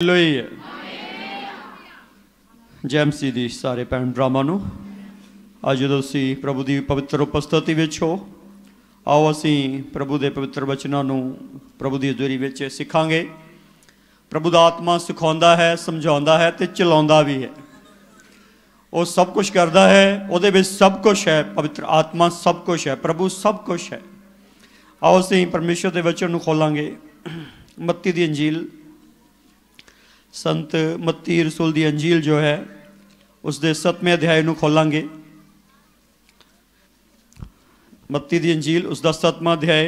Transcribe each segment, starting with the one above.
Hallelujah. ਜੈ ਮਸੀਹ ਦੀ ਸਾਰੇ ਭੈਣ ਭਰਾਵਾਂ ਨੂੰ। ਅੱਜ ਜਦੋਂ ਤੁਸੀਂ ਪ੍ਰਭੂ ਦੀ ਪਵਿੱਤਰ ਉਪਸਥਿਤੀ ਵਿੱਚ ਹੋ, ਆਓ ਅਸੀਂ ਪ੍ਰਭੂ ਦੇ ਪਵਿੱਤਰ ਵਚਨਾਂ ਨੂੰ ਪ੍ਰਭੂ ਦੀ ਹਜ਼ੂਰੀ ਵਿੱਚ ਸਿੱਖਾਂਗੇ। ਪ੍ਰਭੂ ਦਾ ਆਤਮਾ ਸਿਖਾਉਂਦਾ ਹੈ, ਸਮਝਾਉਂਦਾ ਹੈ ਅਤੇ ਚਲਾਉਂਦਾ ਵੀ ਹੈ। ਉਹ ਸਭ ਕੁਛ ਕਰਦਾ ਹੈ, ਉਹਦੇ ਵਿੱਚ ਸਭ ਕੁਛ ਹੈ। ਪਵਿੱਤਰ ਆਤਮਾ ਸਭ ਕੁਛ ਹੈ, ਪ੍ਰਭੂ ਸਭ ਕੁਛ ਹੈ। ਆਓ ਅਸੀਂ ਪਰਮੇਸ਼ਰ ਦੇ ਵਚਨ ਨੂੰ ਖੋਲਾਂਗੇ। ਮੱਤੀ ਦੀ ਅੰਜੀਲ, संत मत्ती रसूल दी अंजील जो है उसके 7वें अध्याय को खोलांगे। मत्ती दी अंजील उसका 7वां अध्याय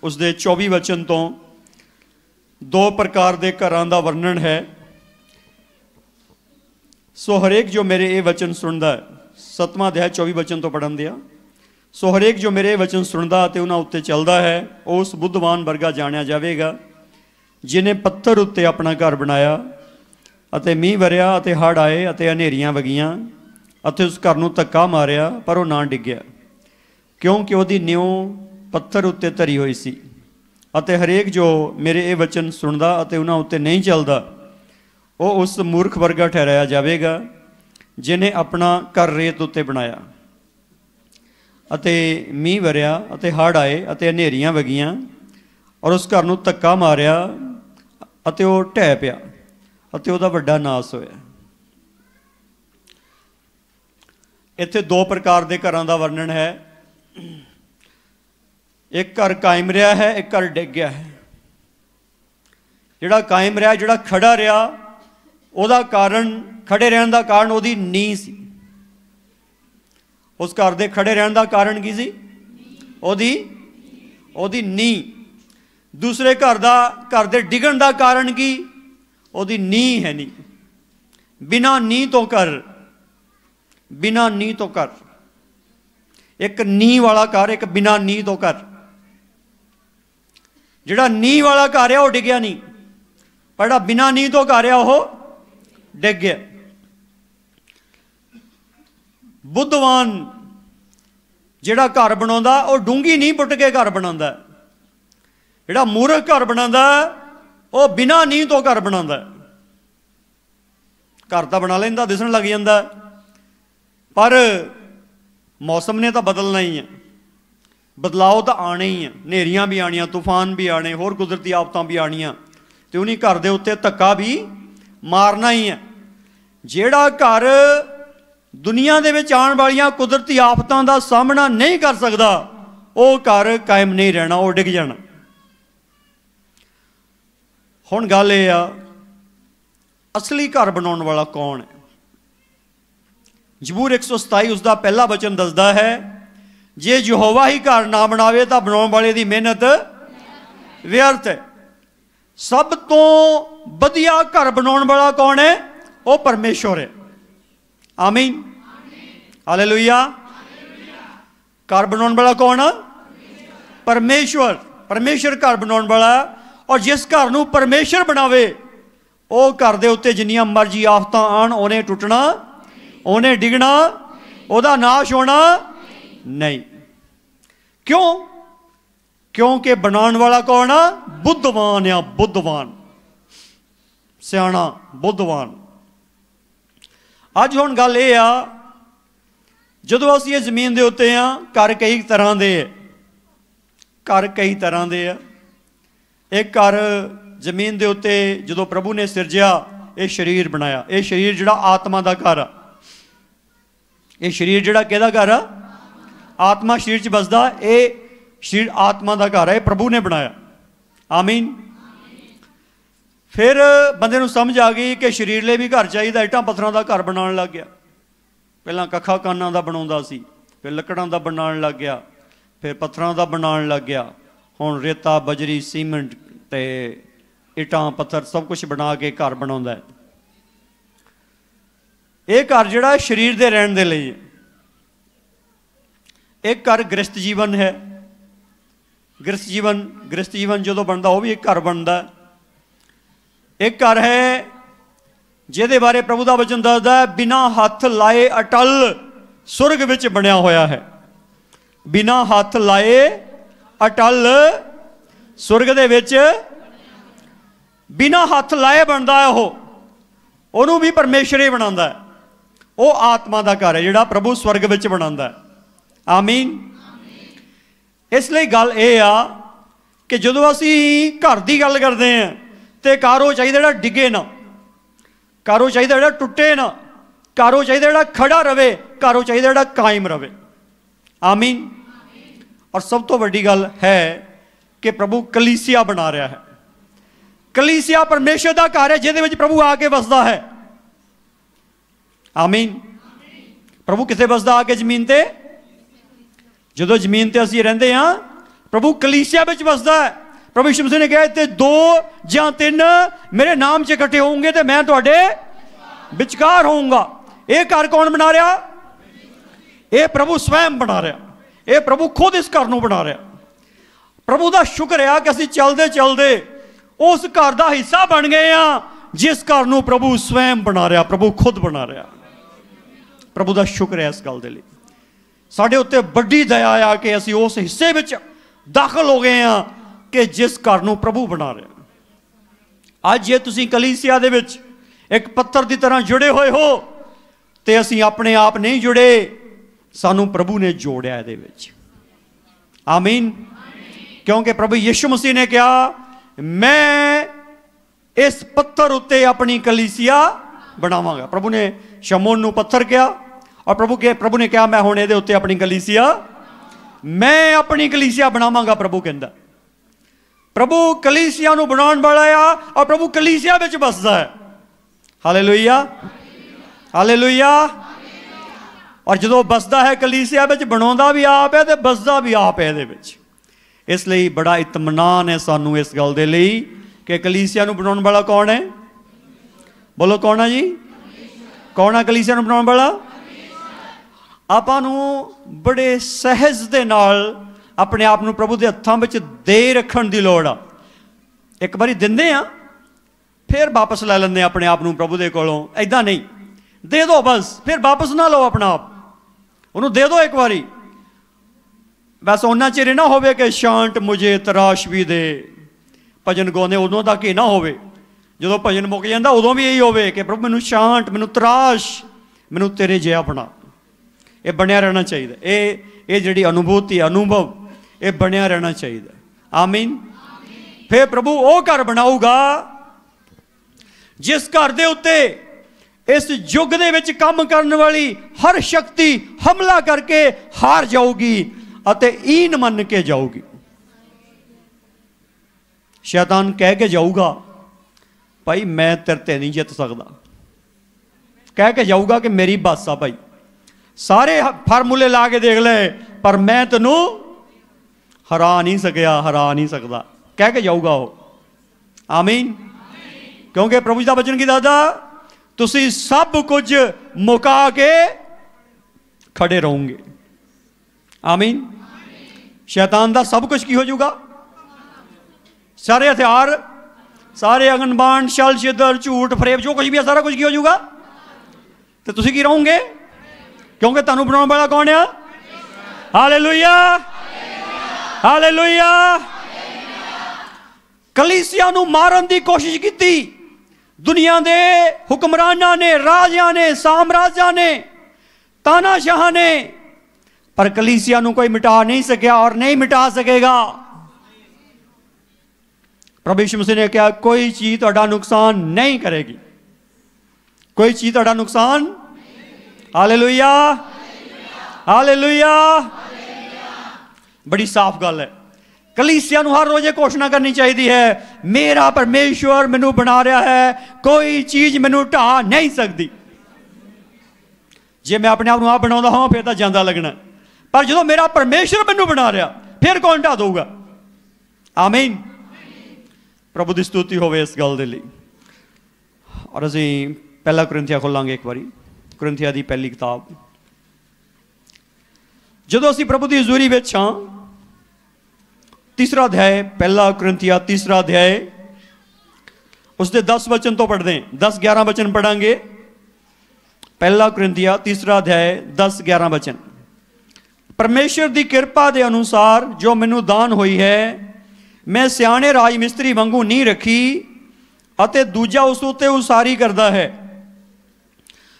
उसके 24 वचन तो दो प्रकार के घरां का वर्णन है। सो हरेक जो मेरे ये वचन सुनता है, 7वां अध्याय 24 वचन तो पढ़न दिया। सो हरेक जो मेरे वचन सुनता तो उन्होंने उत्ते चलता है, उस बुद्धवान वर्गा जानिया जाएगा जिन्हें पत्थर उत्ते अपना घर बनाया ਅਤੇ ਮੀਂਹ ਵਰਿਆ ਅਤੇ ਹੜ੍ਹ ਆਏ ਅਤੇ ਹਨੇਰੀਆਂ ਵਗੀਆਂ ਅਤੇ ਉਸ ਘਰ ਨੂੰ ਧੱਕਾ ਮਾਰਿਆ, ਪਰ ਉਹ ਨਾ ਡਿੱਗਿਆ, ਕਿਉਂਕਿ ਉਹਦੀ ਨਿਉ ਪੱਥਰ ਉੱਤੇ ਧਰੀ ਹੋਈ ਸੀ। ਅਤੇ ਹਰੇਕ ਜੋ ਮੇਰੇ ਇਹ ਵਚਨ ਸੁਣਦਾ ਅਤੇ ਉਹਨਾਂ ਉੱਤੇ ਨਹੀਂ ਚੱਲਦਾ, ਉਹ ਉਸ ਮੂਰਖ ਵਰਗਾ ਠਹਿਰਾਇਆ ਜਾਵੇਗਾ ਜਿਹਨੇ ਆਪਣਾ ਘਰ ਰੇਤ ਉੱਤੇ ਬਣਾਇਆ। ਅਤੇ ਮੀਂਹ ਵਰਿਆ ਅਤੇ ਹੜ੍ਹ ਆਏ ਅਤੇ ਹਨੇਰੀਆਂ ਵਗੀਆਂ ਔਰ ਉਸ ਘਰ ਨੂੰ ਧੱਕਾ ਮਾਰਿਆ ਅਤੇ ਉਹ ਢਹਿ ਪਿਆ ਅਤੇ ਉਹਦਾ ਵੱਡਾ ਨਾਸ ਹੋਇਆ। ਇੱਥੇ ਦੋ ਪ੍ਰਕਾਰ ਦੇ ਘਰਾਂ ਦਾ ਵਰਣਨ ਹੈ। ਇੱਕ ਘਰ ਕਾਇਮ ਰਿਹਾ ਹੈ, ਇੱਕ ਘਰ ਡਿੱਗ ਗਿਆ ਹੈ। ਜਿਹੜਾ ਕਾਇਮ ਰਿਹਾ, ਜਿਹੜਾ ਖੜਾ ਰਿਹਾ, ਉਹਦਾ ਕਾਰਨ, ਖੜੇ ਰਹਿਣ ਦਾ ਕਾਰਨ ਉਹਦੀ ਨੀਂਹ ਸੀ। ਉਸ ਘਰ ਦੇ ਖੜੇ ਰਹਿਣ ਦਾ ਕਾਰਨ ਕੀ ਸੀ? ਉਹਦੀ ਨੀਂਹ। ਦੂਸਰੇ ਘਰ ਦੇ ਡਿੱਗਣ ਦਾ ਕਾਰਨ ਕੀ? ਉਹਦੀ ਨੀਂਹ ਹੈ ਨਹੀਂ। ਬਿਨਾਂ ਨੀਂਹ ਤੋਂ ਘਰ, ਬਿਨਾਂ ਨੀਂਹ ਤੋਂ ਘਰ। ਇੱਕ ਨੀਂਹ ਵਾਲਾ ਘਰ, ਇੱਕ ਬਿਨਾਂ ਨੀਂਹ ਤੋਂ ਘਰ। ਜਿਹੜਾ ਨੀਂਹ ਵਾਲਾ ਘਰ ਆ ਉਹ ਡਿੱਗਿਆ ਨਹੀਂ, ਪਰ ਜਿਹੜਾ ਬਿਨਾਂ ਨੀਂਹ ਤੋਂ ਘਰ ਆ ਉਹ ਡਿੱਗ ਗਿਆ। ਬੁੱਧਵਾਨ ਜਿਹੜਾ ਘਰ ਬਣਾਉਂਦਾ ਉਹ ਡੂੰਘੀ ਨੀਂਹ ਪੁੱਟ ਕੇ ਘਰ ਬਣਾਉਂਦਾ। ਜਿਹੜਾ ਮੂਰਖ ਘਰ ਬਣਾਉਂਦਾ ਉਹ ਬਿਨਾਂ ਨੀਂਹ ਤੋਂ ਘਰ ਬਣਾਉਂਦਾ। ਘਰ ਤਾਂ ਬਣਾ ਲੈਂਦਾ, ਦਿਸਣ ਲੱਗ ਜਾਂਦਾ, ਪਰ ਮੌਸਮ ਨੇ ਤਾਂ ਬਦਲਣਾ ਹੀ ਹੈ। ਬਦਲਾਓ ਤਾਂ ਆਉਣੇ ਹੀ ਹੈ। ਹਨੇਰੀਆਂ ਵੀ ਆਉਣੀਆਂ, ਤੂਫਾਨ ਵੀ ਆਉਣੇ, ਹੋਰ ਕੁਦਰਤੀ ਆਫਤਾਂ ਵੀ ਆਉਣੀਆਂ, ਅਤੇ ਉਹਨੀ ਘਰ ਦੇ ਉੱਤੇ ਧੱਕਾ ਵੀ ਮਾਰਨਾ ਹੀ ਹੈ। ਜਿਹੜਾ ਘਰ ਦੁਨੀਆ ਦੇ ਵਿੱਚ ਆਉਣ ਵਾਲੀਆਂ ਕੁਦਰਤੀ ਆਫਤਾਂ ਦਾ ਸਾਹਮਣਾ ਨਹੀਂ ਕਰ ਸਕਦਾ, ਉਹ ਘਰ ਕਾਇਮ ਨਹੀਂ ਰਹਿਣਾ, ਉਹ ਡਿੱਗ ਜਾਣਾ। ਹੁਣ ਗੱਲ ਇਹ ਆ, ਅਸਲੀ ਘਰ ਬਣਾਉਣ ਵਾਲਾ ਕੌਣ ਹੈ? ਜ਼ਬੂਰ 127 ਉਸਦਾ ਪਹਿਲਾ ਵਚਨ ਦੱਸਦਾ ਹੈ, ਜੇ ਯਹੋਵਾ ਹੀ ਘਰ ਨਾ ਬਣਾਵੇ ਤਾਂ ਬਣਾਉਣ ਵਾਲੇ ਦੀ ਮਿਹਨਤ ਵਿਅਰਥ ਹੈ। ਸਭ ਤੋਂ ਵਧੀਆ ਘਰ ਬਣਾਉਣ ਵਾਲਾ ਕੌਣ ਹੈ? ਉਹ ਪਰਮੇਸ਼ਵਰ ਹੈ। ਆਮੀਨ, ਹਾਲੇਲੂਇਆ। ਘਰ ਬਣਾਉਣ ਵਾਲਾ ਕੌਣ ਆ? ਪਰਮੇਸ਼ਵਰ। ਪਰਮੇਸ਼ਵਰ ਘਰ ਬਣਾਉਣ ਵਾਲਾ। ਔਰ ਜਿਸ ਘਰ ਨੂੰ ਪਰਮੇਸ਼ਰ ਬਣਾਵੇ, ਉਹ ਘਰ ਦੇ ਉੱਤੇ ਜਿੰਨੀਆਂ ਮਰਜ਼ੀ ਆਫਤਾਂ ਆਉਣ, ਉਹਨੇ ਟੁੱਟਣਾ, ਉਹਨੇ ਡਿੱਗਣਾ, ਉਹਦਾ ਨਾਸ਼ ਹੋਣਾ ਨਹੀਂ। ਕਿਉਂ? ਕਿਉਂਕਿ ਬਣਾਉਣ ਵਾਲਾ ਕੌਣ ਆ? ਬੁੱਧਵਾਨ ਆ। ਬੁੱਧਵਾਨ, ਸਿਆਣਾ, ਬੁੱਧਵਾਨ। ਅੱਜ ਹੁਣ ਗੱਲ ਇਹ ਆ, ਜਦੋਂ ਅਸੀਂ ਇਹ ਜ਼ਮੀਨ ਦੇ ਉੱਤੇ ਆ, ਘਰ ਕਈ ਤਰ੍ਹਾਂ ਦੇ ਹੈ। ਘਰ ਕਈ ਤਰ੍ਹਾਂ ਦੇ ਆ। ਇੱਕ ਘਰ ਜ਼ਮੀਨ ਦੇ ਉੱਤੇ ਜਦੋਂ ਪ੍ਰਭੂ ਨੇ ਸਿਰਜਿਆ, ਇਹ ਸਰੀਰ ਬਣਾਇਆ। ਇਹ ਸਰੀਰ ਜਿਹੜਾ ਆਤਮਾ ਦਾ ਘਰ ਆ। ਇਹ ਸਰੀਰ ਜਿਹੜਾ ਕਿਹਦਾ ਘਰ ਆ? ਆਤਮਾ ਸਰੀਰ 'ਚ ਵੱਸਦਾ। ਇਹ ਸਰੀਰ ਆਤਮਾ ਦਾ ਘਰ ਹੈ, ਇਹ ਪ੍ਰਭੂ ਨੇ ਬਣਾਇਆ। ਆਮੀਨ। ਫਿਰ ਬੰਦੇ ਨੂੰ ਸਮਝ ਆ ਗਈ ਕਿ ਸਰੀਰ ਲਈ ਵੀ ਘਰ ਚਾਹੀਦਾ। ਇੱਟਾਂ ਪੱਥਰਾਂ ਦਾ ਘਰ ਬਣਾਉਣ ਲੱਗ ਗਿਆ। ਪਹਿਲਾਂ ਕੱਖਾਂ ਕਾਨਾਂ ਦਾ ਬਣਾਉਂਦਾ ਸੀ, ਫਿਰ ਲੱਕੜਾਂ ਦਾ ਬਣਾਉਣ ਲੱਗ ਗਿਆ, ਫਿਰ ਪੱਥਰਾਂ ਦਾ ਬਣਾਉਣ ਲੱਗ ਗਿਆ। ਹੁਣ ਰੇਤਾ, ਬਜਰੀ, ਸੀਮੈਂਟ ਅਤੇ ਇੱਟਾਂ ਪੱਥਰ ਸਭ ਕੁਛ ਬਣਾ ਕੇ ਘਰ ਬਣਾਉਂਦਾ। ਇਹ ਘਰ ਜਿਹੜਾ ਸਰੀਰ ਦੇ ਰਹਿਣ ਦੇ ਲਈ ਹੈ। ਇੱਕ ਘਰ ਗ੍ਰਸਤ ਜੀਵਨ ਹੈ। ਗ੍ਰਸਤ ਜੀਵਨ ਜਦੋਂ ਬਣਦਾ, ਉਹ ਵੀ ਇੱਕ ਘਰ ਬਣਦਾ। ਇੱਕ ਘਰ ਹੈ ਜਿਹਦੇ ਬਾਰੇ ਪ੍ਰਭੂ ਦਾ ਵਚਨ ਦੱਸਦਾ, ਬਿਨਾਂ ਹੱਥ ਲਾਏ ਅਟਲ ਸੁਰਗ ਵਿੱਚ ਬਣਿਆ ਹੋਇਆ ਹੈ। ਬਿਨਾਂ ਹੱਥ ਲਾਏ ਅਟਲ ਸੁਰਗ ਦੇ ਵਿੱਚ बिना हथ लाए बनता है, ਉਹਨੂੰ भी परमेश्वर ही बनाता है। वो आत्मा का घर है जिहड़ा प्रभु स्वर्ग विच बनाता है। आमीन। इसलिए गल ये आ कि जदों असी घर की गल करते हैं तो घर वो चाहिए जिहड़ा डिगे ना, घर वो चाहिए जिहड़ा टुटे ना, घर वो चाहिए जिहड़ा खड़ा रहे, घर वो चाहिए जिहड़ा कायम रहे। आमीन। और सब तो वड्डी गल है कि प्रभु कलीसिया बना रहा है। कलीसिया परमेश्वर का घर है जिहदे विच प्रभु आके बसदा है। आमीन। प्रभु किथे बसदा आके? जमीन ते। जदों जमीन ते असीं रहिंदे हां, प्रभु कलीसिया विच बसदा है। प्रभु यीशु मसीह ने कहा ते 2 या 3 मेरे नाम च इकट्ठे होंगे तो मैं तुहाडे विचकार होऊंगा। ये घर कौन बना रहा? ये प्रभु स्वयं बना रहा। ये प्रभु खुद इस घर नूं बना रहा। प्रभु का शुक्र है कि असीं चलदे चलदे उस घर का हिस्सा बन गए हैं जिस घर नूं प्रभु स्वयं बना रहा, प्रभु खुद बना रहा। प्रभु का शुक्र है इस गल दे लई। साडे उत्ते बड़ी दया आ कि असीं उस हिस्से विच दाखल हो गए हैं कि जिस घर नूं प्रभु बना रहा। अज जे तुसीं कलीसिया दे विच एक पत्थर की तरह जुड़े हुए हो तो असीं अपने आप नहीं जुड़े, सानू प्रभु ने जोड़िया इहदे विच। आमीन। क्योंकि प्रभु यीशु मसीह ने कहा मैं इस पत्थर उत्ते अपनी कलीसिया बनावांगा। प्रभु ने शमौन नूं पत्थर कहा और प्रभु ने कहा मैं हुण इहदे उत्ते अपनी कलीसिया, मैं अपनी कलीसिया बनावांगा। प्रभु कहंदा प्रभु कलीसिया नूं बनाउण वाला आ और प्रभु कलीसिया विच बसदा है। Hallelujah, hallelujah. और जो बसदा है कलीसिया विच, बनाउंदा भी आप है तो बसदा भी आप है इहदे विच। इसलिए बड़ा इत्मीनान है सानू इस गल दे लई कि कलीसिया नूं बनाउण वाला कौन है? बोलो कौन है जी? कौन है कलीसिया नूं बनाउण वाला? आपां नूं बड़े सहज दे नाल अपने आप नूं प्रभु के हत्थां विच दे रखण दी लोड़ आ। एक बारी दिंदे आ फिर वापस लै लैंदे अपने आप नूं प्रभु दे कोलों। ऐदां नहीं, दे दो बस, फिर वापस ना लो अपना आप, उन्होंने दे दो एक बारी। बस उन्ना चिर ना होवे कि शांत मुझे तराश भी दे, भजन गाने उदों तक ही ना होवे, जो भजन मुक जाता उदों भी यही होवे कि प्रभु मैनू शांत, मैनू तराश, मैनू तेरे जिहा बना। ये बनया रहना चाहिए। ये जिहड़ी अनुभूति अनुभव ये बनया रहना चाहिए। आमीन। फिर प्रभु वो घर बनाऊगा जिस घर दे उत्ते इस युग दे विच काम करने वाली हर शक्ति हमला करके हार जाऊगी अते ईन मन के जाऊगी। शैतान कह के जाऊगा भाई मैं तेरे ते नहीं जित सकता, कह के जाऊगा कि मेरी बस आ भाई, सारे फार्मूले ला के देख ले पर मैं तेनू हरा नहीं सकिया, हरा नहीं सकता, कह के जाऊगा वो। आमीन। क्योंकि प्रभु जी का वचन की दादा तुसी सब कुछ मुका के खड़े रहोगे। आमीन। शैतान का सब कुछ की हो जाऊगा, सारे हथियार, सारे अगनबाण, छल छिद्र, झूठ फरेब, जो कुछ भी है सारा कुछ की हो जाऊगा, तो तुसी की रहोगे क्योंकि तुहानू बनाने वाला कौन है? Hallelujah, hallelujah. कलीसिया नू मारन की कोशिश की दुनिया के हुक्मराना ने, राजा ने, साम्राज्या ने, तानाशाह ने, पर कलीसिया नू कोई मिटा नहीं सकिया और नहीं मिटा सकेगा। प्रभु यीशु मसीह ने कहा कोई चीज तुहाडा नुकसान नहीं करेगी, कोई चीज तुहाडा नुकसान। Hallelujah, hallelujah. बड़ी साफ गल है। कलीसिया नू हर रोज घोषणा करनी चाहिए है मेरा परमेश्वर मैनू बना रहा है, कोई चीज मैनू ढा नहीं सकती। जे मैं अपने आप आप बना हाँ फिर तो जांदा लगना, पर जो मेरा परमेश्वर मैनू बना रहा फिर कौन ढा दूगा? आमीन। प्रभु की स्तुति होवे इस गल दे लई। और असीं पहला कुरिन्थिया खोलांगे एक बारी, कुरिन्थिया की पहली किताब। जो असीं प्रभु की हजूरी विच हां, तीसरा अध्याय, पहला कुरिन्थिया तीसरा अध्याय, उसके 10 वचन तो पढ़ते हैं, 10-11 वचन पढ़ांगे। पहला कुरिन्थिया तीसरा अध्याय 10-11 वचन। परमेश्वर की कृपा के अनुसार जो मैनू दान हुई है, मैं सियाने राज मिस्त्री वांगू नहीं रखी, ਅਤੇ ਦੂਜਾ ਉਸ ਉੱਤੇ ਉਸਾਰੀ ਕਰਦਾ ਹੈ।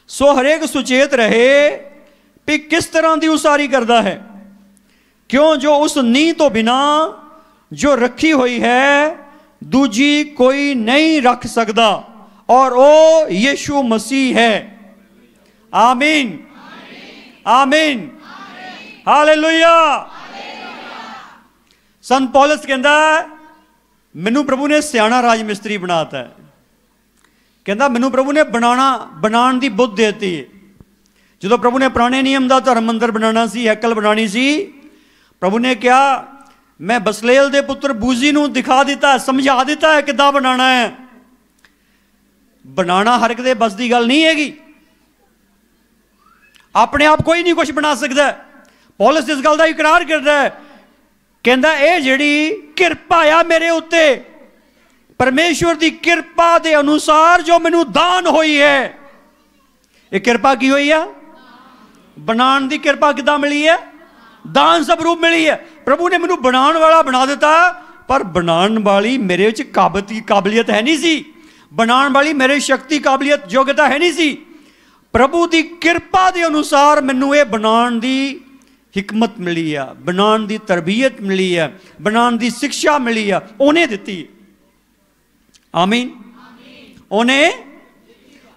ਸੋ ਹਰੇਕ ਸੁਚੇਤ ਰਹੇ ਵੀ ਕਿਸ ਤਰ੍ਹਾਂ ਦੀ ਉਸਾਰੀ ਕਰਦਾ ਹੈ, ਕਿਉਂ ਜੋ ਉਸ ਨੀਂਹ ਤੋਂ ਬਿਨਾ ਜੋ ਰੱਖੀ ਹੋਈ ਹੈ दूजी कोई नहीं रख सकता, और वो यीशु मसीह है। आमीन आमीन हालेलुया। संत पौलुस कहता मैनू प्रभु ने सियाना राज मिस्त्री बनाता है। कहता मैनू प्रभु ने बनाने की बुद्ध देती है। जो प्रभु ने पुराने नियम का धर्म मंदिर बनाना सी, हैकल बनानी सी, प्रभु ने कहा मैं बसलेल दे पुत्र बूजी नूं दिखा दिता है, समझा दिता है किद्दां बनाना है। बनाना हर एक दे बस की गल नहीं हैगी। अपने आप कोई नहीं कुछ बना सकता। पौलुस इस गल का इकरार करता है, कहता यह जिहड़ी किरपा आ मेरे उत्ते, परमेश्वर की किरपा के अनुसार जो मैनू दान हुई है। ये किरपा की हुई है? बनाने की किरपा किद्दां मिली है? दान स्वरूप मिली है। प्रभु ने मैनू बनाने वाला बना दिता, पर बनाने वाली मेरे विच काबलियत है नहीं सी, बनाने वाली मेरे शक्ति काबलियत योग्यता है नहीं सी। प्रभु की किरपा के अनुसार मैनू ये बनाने की हिकमत मिली है, बनाने की तरबीयत मिली है, बनाने की शिक्षा मिली है, उन्हें दिती। आमीन।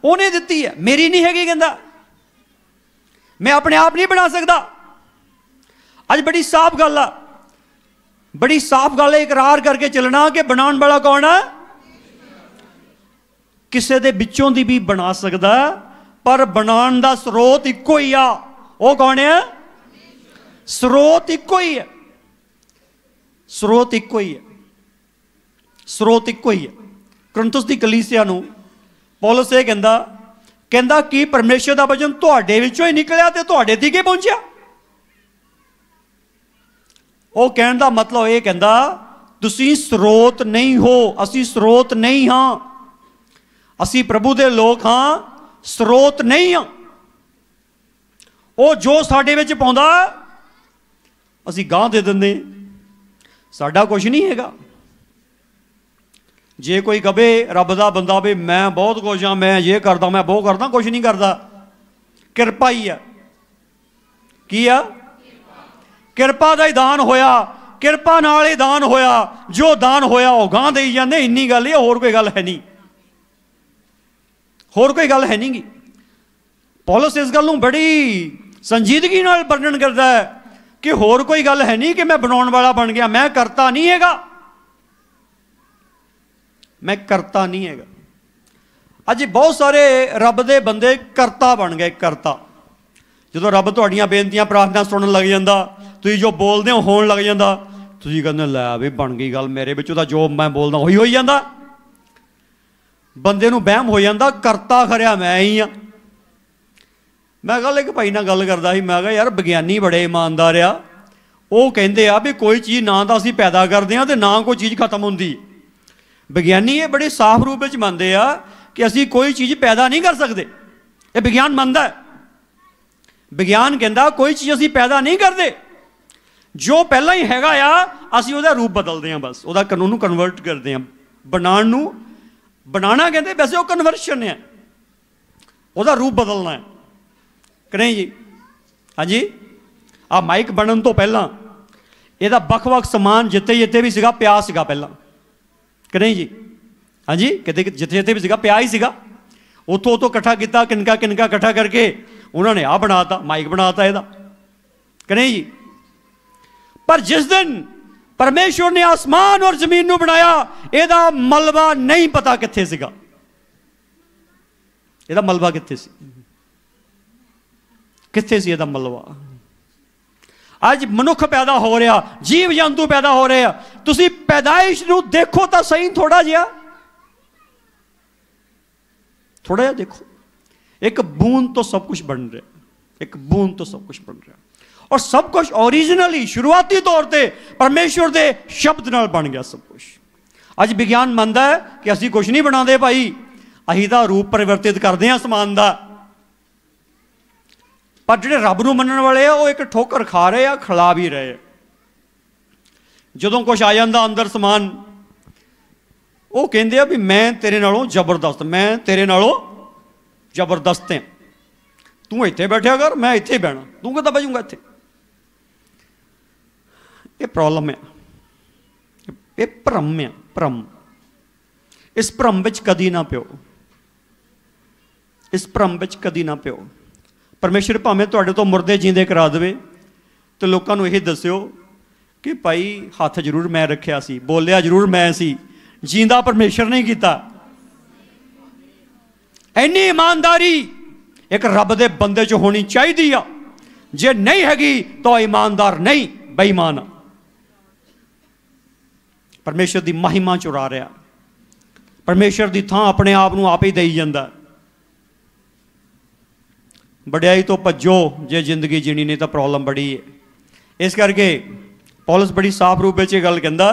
उन्हें दिती है, मेरी नहीं हैगी। कहता मैं अपने आप नहीं बना सकता। अज बड़ी साफ गल है, बड़ी साफ गल है इकरार करके चलना कि बनाने वाला कौन है? किसी दे विचों दी भी बना सकता, पर बनाने का स्रोत इको ही आ। वो कौन है? स्रोत इको ही है। स्रोत इको ही है। स्रोत इको ही है। कुरिन्थुस दी कलीसिया नूं पौलुस ये कहंदा कि परमेश्वर का वचन तुहाडे विचों ही निकलिया ते तुहाडे तक पहुंचा। वो कहने का मतलब ये कहता तुसी स्रोत नहीं हो, असी स्रोत नहीं हाँ, असी प्रभु दे लोग हाँ, स्रोत नहीं हाँ। वो जो साडे विच पाउंदा असी गांह दे दिंदे, साडा कुछ नहीं हैगा। जे कोई कहे रब दा बंदा भी मैं बहुत कुछ हाँ, मैं ये करदा, मैं वो करदा, कुछ नहीं करदा। किरपा ही है। की आ? किरपा का ही दान होया, किरपा नाल ही दान होया। जो दान होया वो गांह देई जांदे, इन्नी गल है, होर कोई गल है नहीं, होर कोई गल है नहीं गी। पौलुस इस गल नूं बड़ी संजीदगी नाल वर्णन करता है कि होर कोई गल है नहीं कि मैं बनाने वाला बन गया, मैं करता नहीं हैगा, मैं करता नहीं हैगा। अज बहुत सारे रब दे बंदे करता बन गए। करता जो रब तुहाड़ियां बेनतियां प्रार्थना सुनन लग जांदा, तुसीं जो बोलदे हो होण लग जांदा, तुसीं कहंदे लै भी बन गई गल, मेरे विचों तां जो मैं बोलदा होई होई जांदा। बंदे नूं वहम हो जांदा करता खरिया मैं ही हाँ। मैं कल एक भाई नाल गल करदा सी, मैं कहा यार विग्यानी बड़े ईमानदार आ, वो कहंदे आ भी कोई चीज़ ना तां असीं पैदा करदे आ ते ना कोई चीज़ खत्म हुंदी। विग्यानी ये बड़े साफ रूप में मनते आ कि असीं कोई चीज़ पैदा नहीं कर सकते। ये विज्ञान मनदा है। विज्ञान कहता कोई चीज़ असीं पैदा नहीं करते, जो पहला ही हैगा आ असीं उहदा रूप बदलते हैं, बस उहदा कानून कन्वर्ट करते हैं। बनाना कहते वैसे वो कन्वर्शन है, उहदा रूप बदलना है कि नहीं जी? हाँ जी। आ माइक बनन तो पहला इहदा वख-वख समान जिते जिते भी सीगा पिया सीगा पहला, कि नहीं जी? हाँ जी। किते जिते जिते भी सीगा पिया ही सीगा, उतों इकट्ठा किया, किनका किनका इकट्ठा करके उन्होंने आ बनाता, माइक बनाता ਇਹਦਾ, कि नहीं जी? पर जिस दिन परमेश्वर ने आसमान और जमीन ਨੂੰ बनाया, ਇਹਦਾ ਮਲਬਾ नहीं पता कित्थे ਸੀਗਾ, ਇਹਦਾ ਮਲਬਾ कित्थे ਸੀ, कित्थे ਸੀ ਇਹਦਾ ਮਲਬਾ। ਅੱਜ ਮਨੁੱਖ पैदा हो रहा, जीव जंतु पैदा हो रहे ਆ, ਤੁਸੀਂ पैदाइश ਨੂੰ देखो ਤਾਂ सही, थोड़ा जिहा, थोड़ा जिहा देखो। एक बूंद तो सब कुछ बन रहा, एक बूंद तो सब कुछ बन रहा, और सब कुछ ओरिजिनली शुरुआती तौर पर परमेश्वर के शब्द नाल बन गया सब कुछ। अज विज्ञान मानता है कि असीं कुछ नहीं बनाते भाई, असीं तां रूप परिवर्तित करते हैं समान का। पर जिहड़े रब नूं मनण वाले आ वो एक ठोकर खा रहे आ, खिला भी रहे। जदों कुछ आ जांदा अंदर समान, वो कहते हैं भी मैं तेरे नालों जबरदस्त, मैं तेरे नालों जबरदस्त है, तू इत्थे बैठा कर, मैं इत्थे बहना, तू किद्दां बजूंगा इत्थे। ये प्रॉब्लम है, ये भ्रम है, भ्रम। इस भ्रम विच कदी ना पिओ, इस भ्रम विच कदी ना पिओ। परमेश्वर भावें तुहाडे तो मुर्दे जींदे करा देवे तो लोकां नूं यही दस्सिओ कि भाई हथ जरूर मैं रखिया सी, बोलिया जरूर मैं सी, जींदा परमेश्वर नहीं कीता। इन्नी ईमानदारी एक रब दे बंदे च होनी चाहिदी आ, जे नहीं हैगी तो ईमानदार नहीं, बेईमान। परमेश्वर की महिमा चुरा रहा, परमेश्वर की थां अपने आप नूं आप ही देई जांदा। वड्याई तो भज्जो जे जिंदगी जीनी, नहीं तो प्रॉब्लम बड़ी है। इस करके पौलुस बड़ी साफ रूप में गल कहंदा,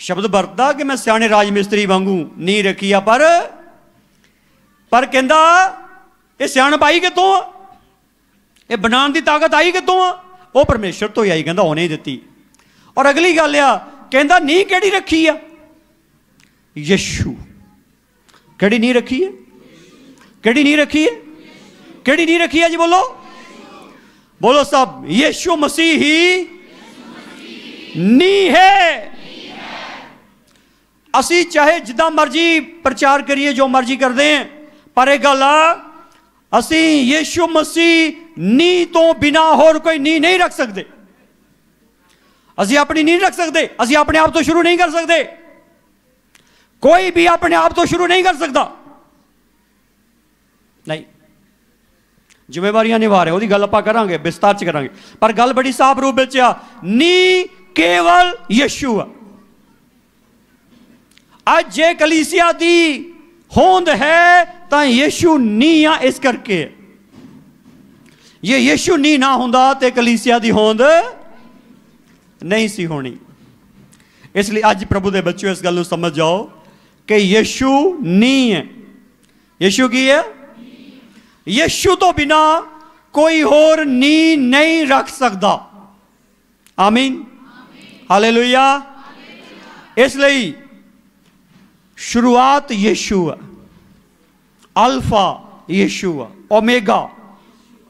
शब्द वरतदा कि मैं सियाणे राज मिस्त्री वांगू नींह रखी आ, पर कहंदा ये सियाणप आई कितों आ, ये बनाने की ताकत आई कितों आ, वो परमेश्वर तो ही आई, कहंदा उन्हें ही दित्ती। और अगली गल आ, कहंदा नींह किहड़ी रखी आ, यीशु। किहड़ी नींह रखी है, किहड़ी नींह रखी है, किहड़ी नींह रखी है जी, बोलो बोलो सब, यीशु मसीह ही नींह है। असी चाहे जिदा मर्जी प्रचार करिए, जो मर्जी कर दें, पर एक गल असी यीशु मसीह नींह तो बिना होर कोई नींह नहीं रख सकते। असी अपनी नींह रख सकते, असी अपने आप तो शुरू नहीं कर सकते, कोई भी अपने आप तो शुरू नहीं कर सकता, नहीं। जिम्मेवारियां निभा रहे, वो गल आप करांगे, विस्तार च करांगे, पर गल बड़ी साफ रूप में आ, नींह केवल यीशु आ। अज जे कलीसिया दी होंद है तो यीशु नींह आ, इस करके ये यीशु नींह ना होंदा ते कलीसिया दी होंद नहीं सी होनी। इसलिए अज प्रभु दे बच्चों इस गल नूं समझ जाओ कि यीशु नींह है। यीशु की है, यीशु तो बिना कोई होर नींह नहीं रख सकता। आमीन, हालेलुया। इसलिए शुरुआत यीशु है, अल्फा यीशु है, ओमेगा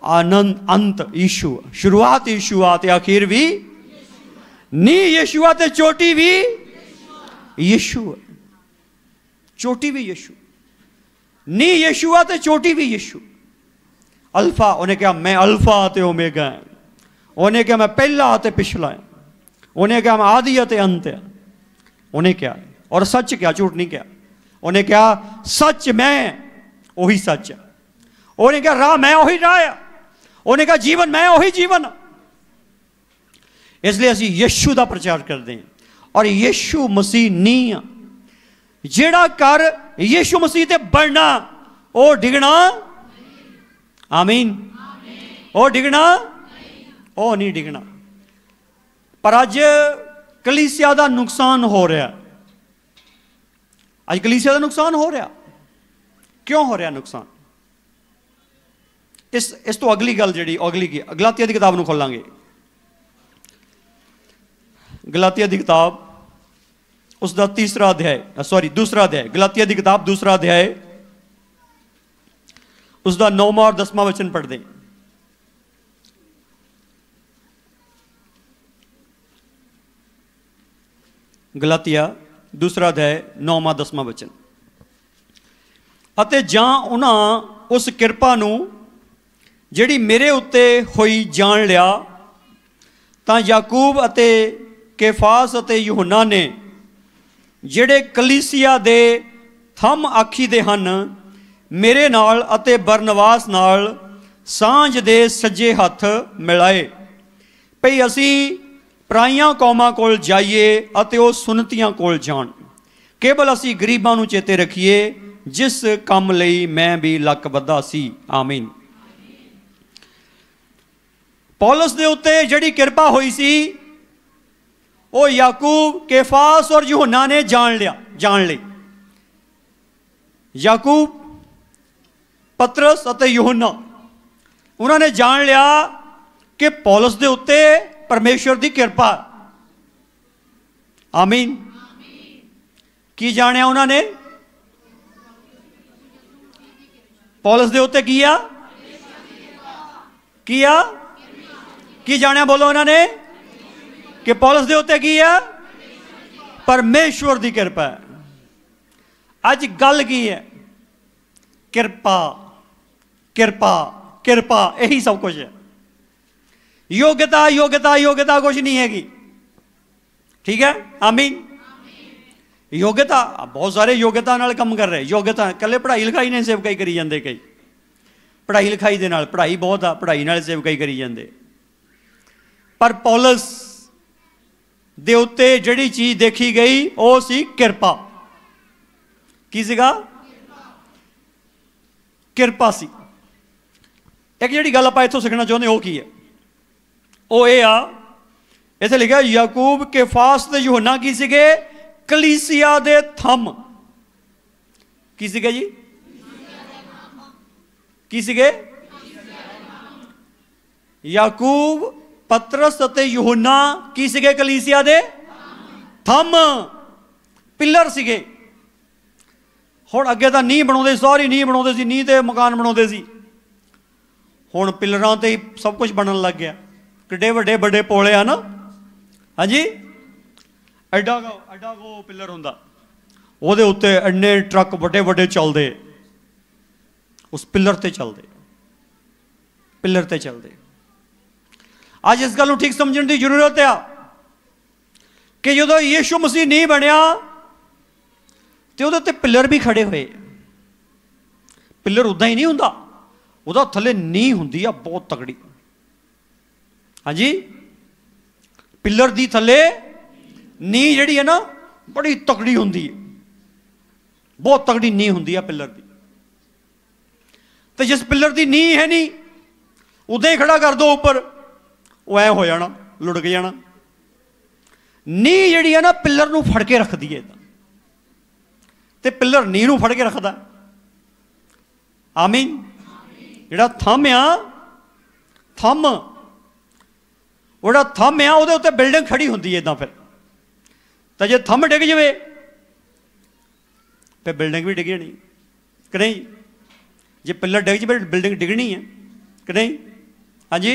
आनंद अंत यीशु है। शुरुआत यीशु आ ते आखिर भी नींह यीशु आ ते चोटी भी यीशु है। चोटी भी यीशु, नींह यीशु आ ते चोटी भी यीशु। अल्फा, उन्हें कहा मैं अल्फा ते ओमेगा है, उन्हें कहा मैं पहला ते पिछला है, उन्हें कहा मैं आदि ते अंत है। उन्हें क्या है, और सच क्या, झूठ नहीं क्या। उन्हें क्या, सच मैं वही सच है। उन्हें क्या, राह मैं वही राह है। उन्हें क्या, जीवन मैं वही जीवन। इसलिए असी यीशु का प्रचार करते हैं, और यीशु मसीह नींह जेड़ा कर यीशु मसीह ते बढ़ना ओ डिगना। आमीन, ओ डिगना, ओ नहीं डिगना। पर अज कलीसिया का नुकसान हो रहा, अज कलीसिया का नुकसान हो रहा। क्यों हो रहा नुकसान? इस तो अगली गल जी अगली की गलातिया की किताब में खोलांगे। गलातिया की किताब उसका तीसरा अध्याय, सॉरी दूसरा अध्याय, गलातिया की किताब दूसरा अध्याय उसका 9वां और 10वां वचन पढ़ दें। गलातिया दूसरा अध्याय 9वां 10वां वचन। अते जां उन्हां उस किरपा नूं जिहड़ी मेरे उत्ते होई जान लिया, तां याकूब अते केफास अते यूहन्ना ने जिहड़े कलीसिया दे थंम आखी दे हन, मेरे नाल अते बरनबास नाल सांझ दे सज्जे हथ मिलाए भई असी पराइयां कौमां कोल जाइए अते वो सुनतियां कोल जाण। केवल असी गरीबां नूं चेते रखिए, जिस काम लई मैं भी लक बद्धा सी। आमीन। पौलुस दे उत्ते जिहड़ी किरपा होई सी, वो याकूब, केफास और यूहन्ना ने जान ली। याकूब, पतरस अते यूहन्ना, उन्होंने जान लिया कि पौलुस दे उत्ते परमेश्वर की किरपा। आमीन। की जानिया उन्होंने? पौलुस दे उत्ते किया की जानिया? बोलो उन्होंने कि पौलुस दे उत्ते की है? परमेश्वर की कृपा है। अज गल की है? कृपा कृपा कृपा, यही सब कुछ है। योग्यता योग्यता योग्यता कुछ नहीं हैगी, ठीक है? आमीन। योग्यता बहुत सारे योग्यता नाल काम कर रहे, योग्यता कल्ले पढ़ाई लिखाई ने सेवकाई करी जाते, कई पढ़ाई लिखाई दे नाल, पढ़ाई बहुत आ, पढ़ाई नाल सेवकाई करी जाते। पर पौलुस दे उत्ते जिहड़ी चीज़ देखी गई वो सी किरपा। की सीगा? किरपा सी। एक जिहड़ी गल आपां इत्थों सीखना चाहुंदे वो की है? वो ये आ, इत्थे लिखा याकूब केफास ते यूहन्ना की सीगे? कलीसिया दे थंम। की सीगे जी? की सीगे? याकूब, पतरस ते यूहन्ना की सीगे? कलीसिया दे थंम, पिलर सीगे। हुण अगे तां नींह बनाउंदे, सारी नींह बनाउंदे सी, नींह ते मकान बनाउंदे सी। हुण पिलरां ते ही सब कुछ बनन लग गया। किड्डे वड्डे बड़े पोले आ ना, हाँ जी, एडा गो पिलर हुंदा, ਉਹਦੇ ਉੱਤੇ ਇੰਨੇ ट्रक ਵੱਡੇ ਵੱਡੇ ਚੱਲਦੇ, उस पिलर ते चलते, पिलर ते चलते। अज इस गल ठीक समझने की जरूरत है कि जो यीशु मसीह नहीं बनया तो वो पिलर भी खड़े हुए। पिलर उदा ही नहीं होंदा, वो थले नींह हुंदी आ बहुत तगड़ी। हाँ जी, पिलर दी थले नींह जिहड़ी है ना बड़ी तगड़ी हुंदी है, बहुत तगड़ी नींह हुंदी आ पिलर दी। तो जिस पिलर की नींह है नहीं उदा ही खड़ा कर दो ऊपर, वो ऐ हो जाना, लुढ़क जाना। नींह जिहड़ी है ना पिलर नूं फड़ के रखदी है, ते पिलर नींह नूं फड़ के रखदा। आमीन। जिहड़ा थंम आ, थंम वो थंम आ उहदे उत्ते बिल्डिंग खड़ी हुंदी है इदां। फिर तो जे थंम डिग जाए फिर बिल्डिंग भी डिग जानी कि नहीं? जे पिलर डिग जाए बिल्डिंग डिगनी है कि नहीं? हाँ जी,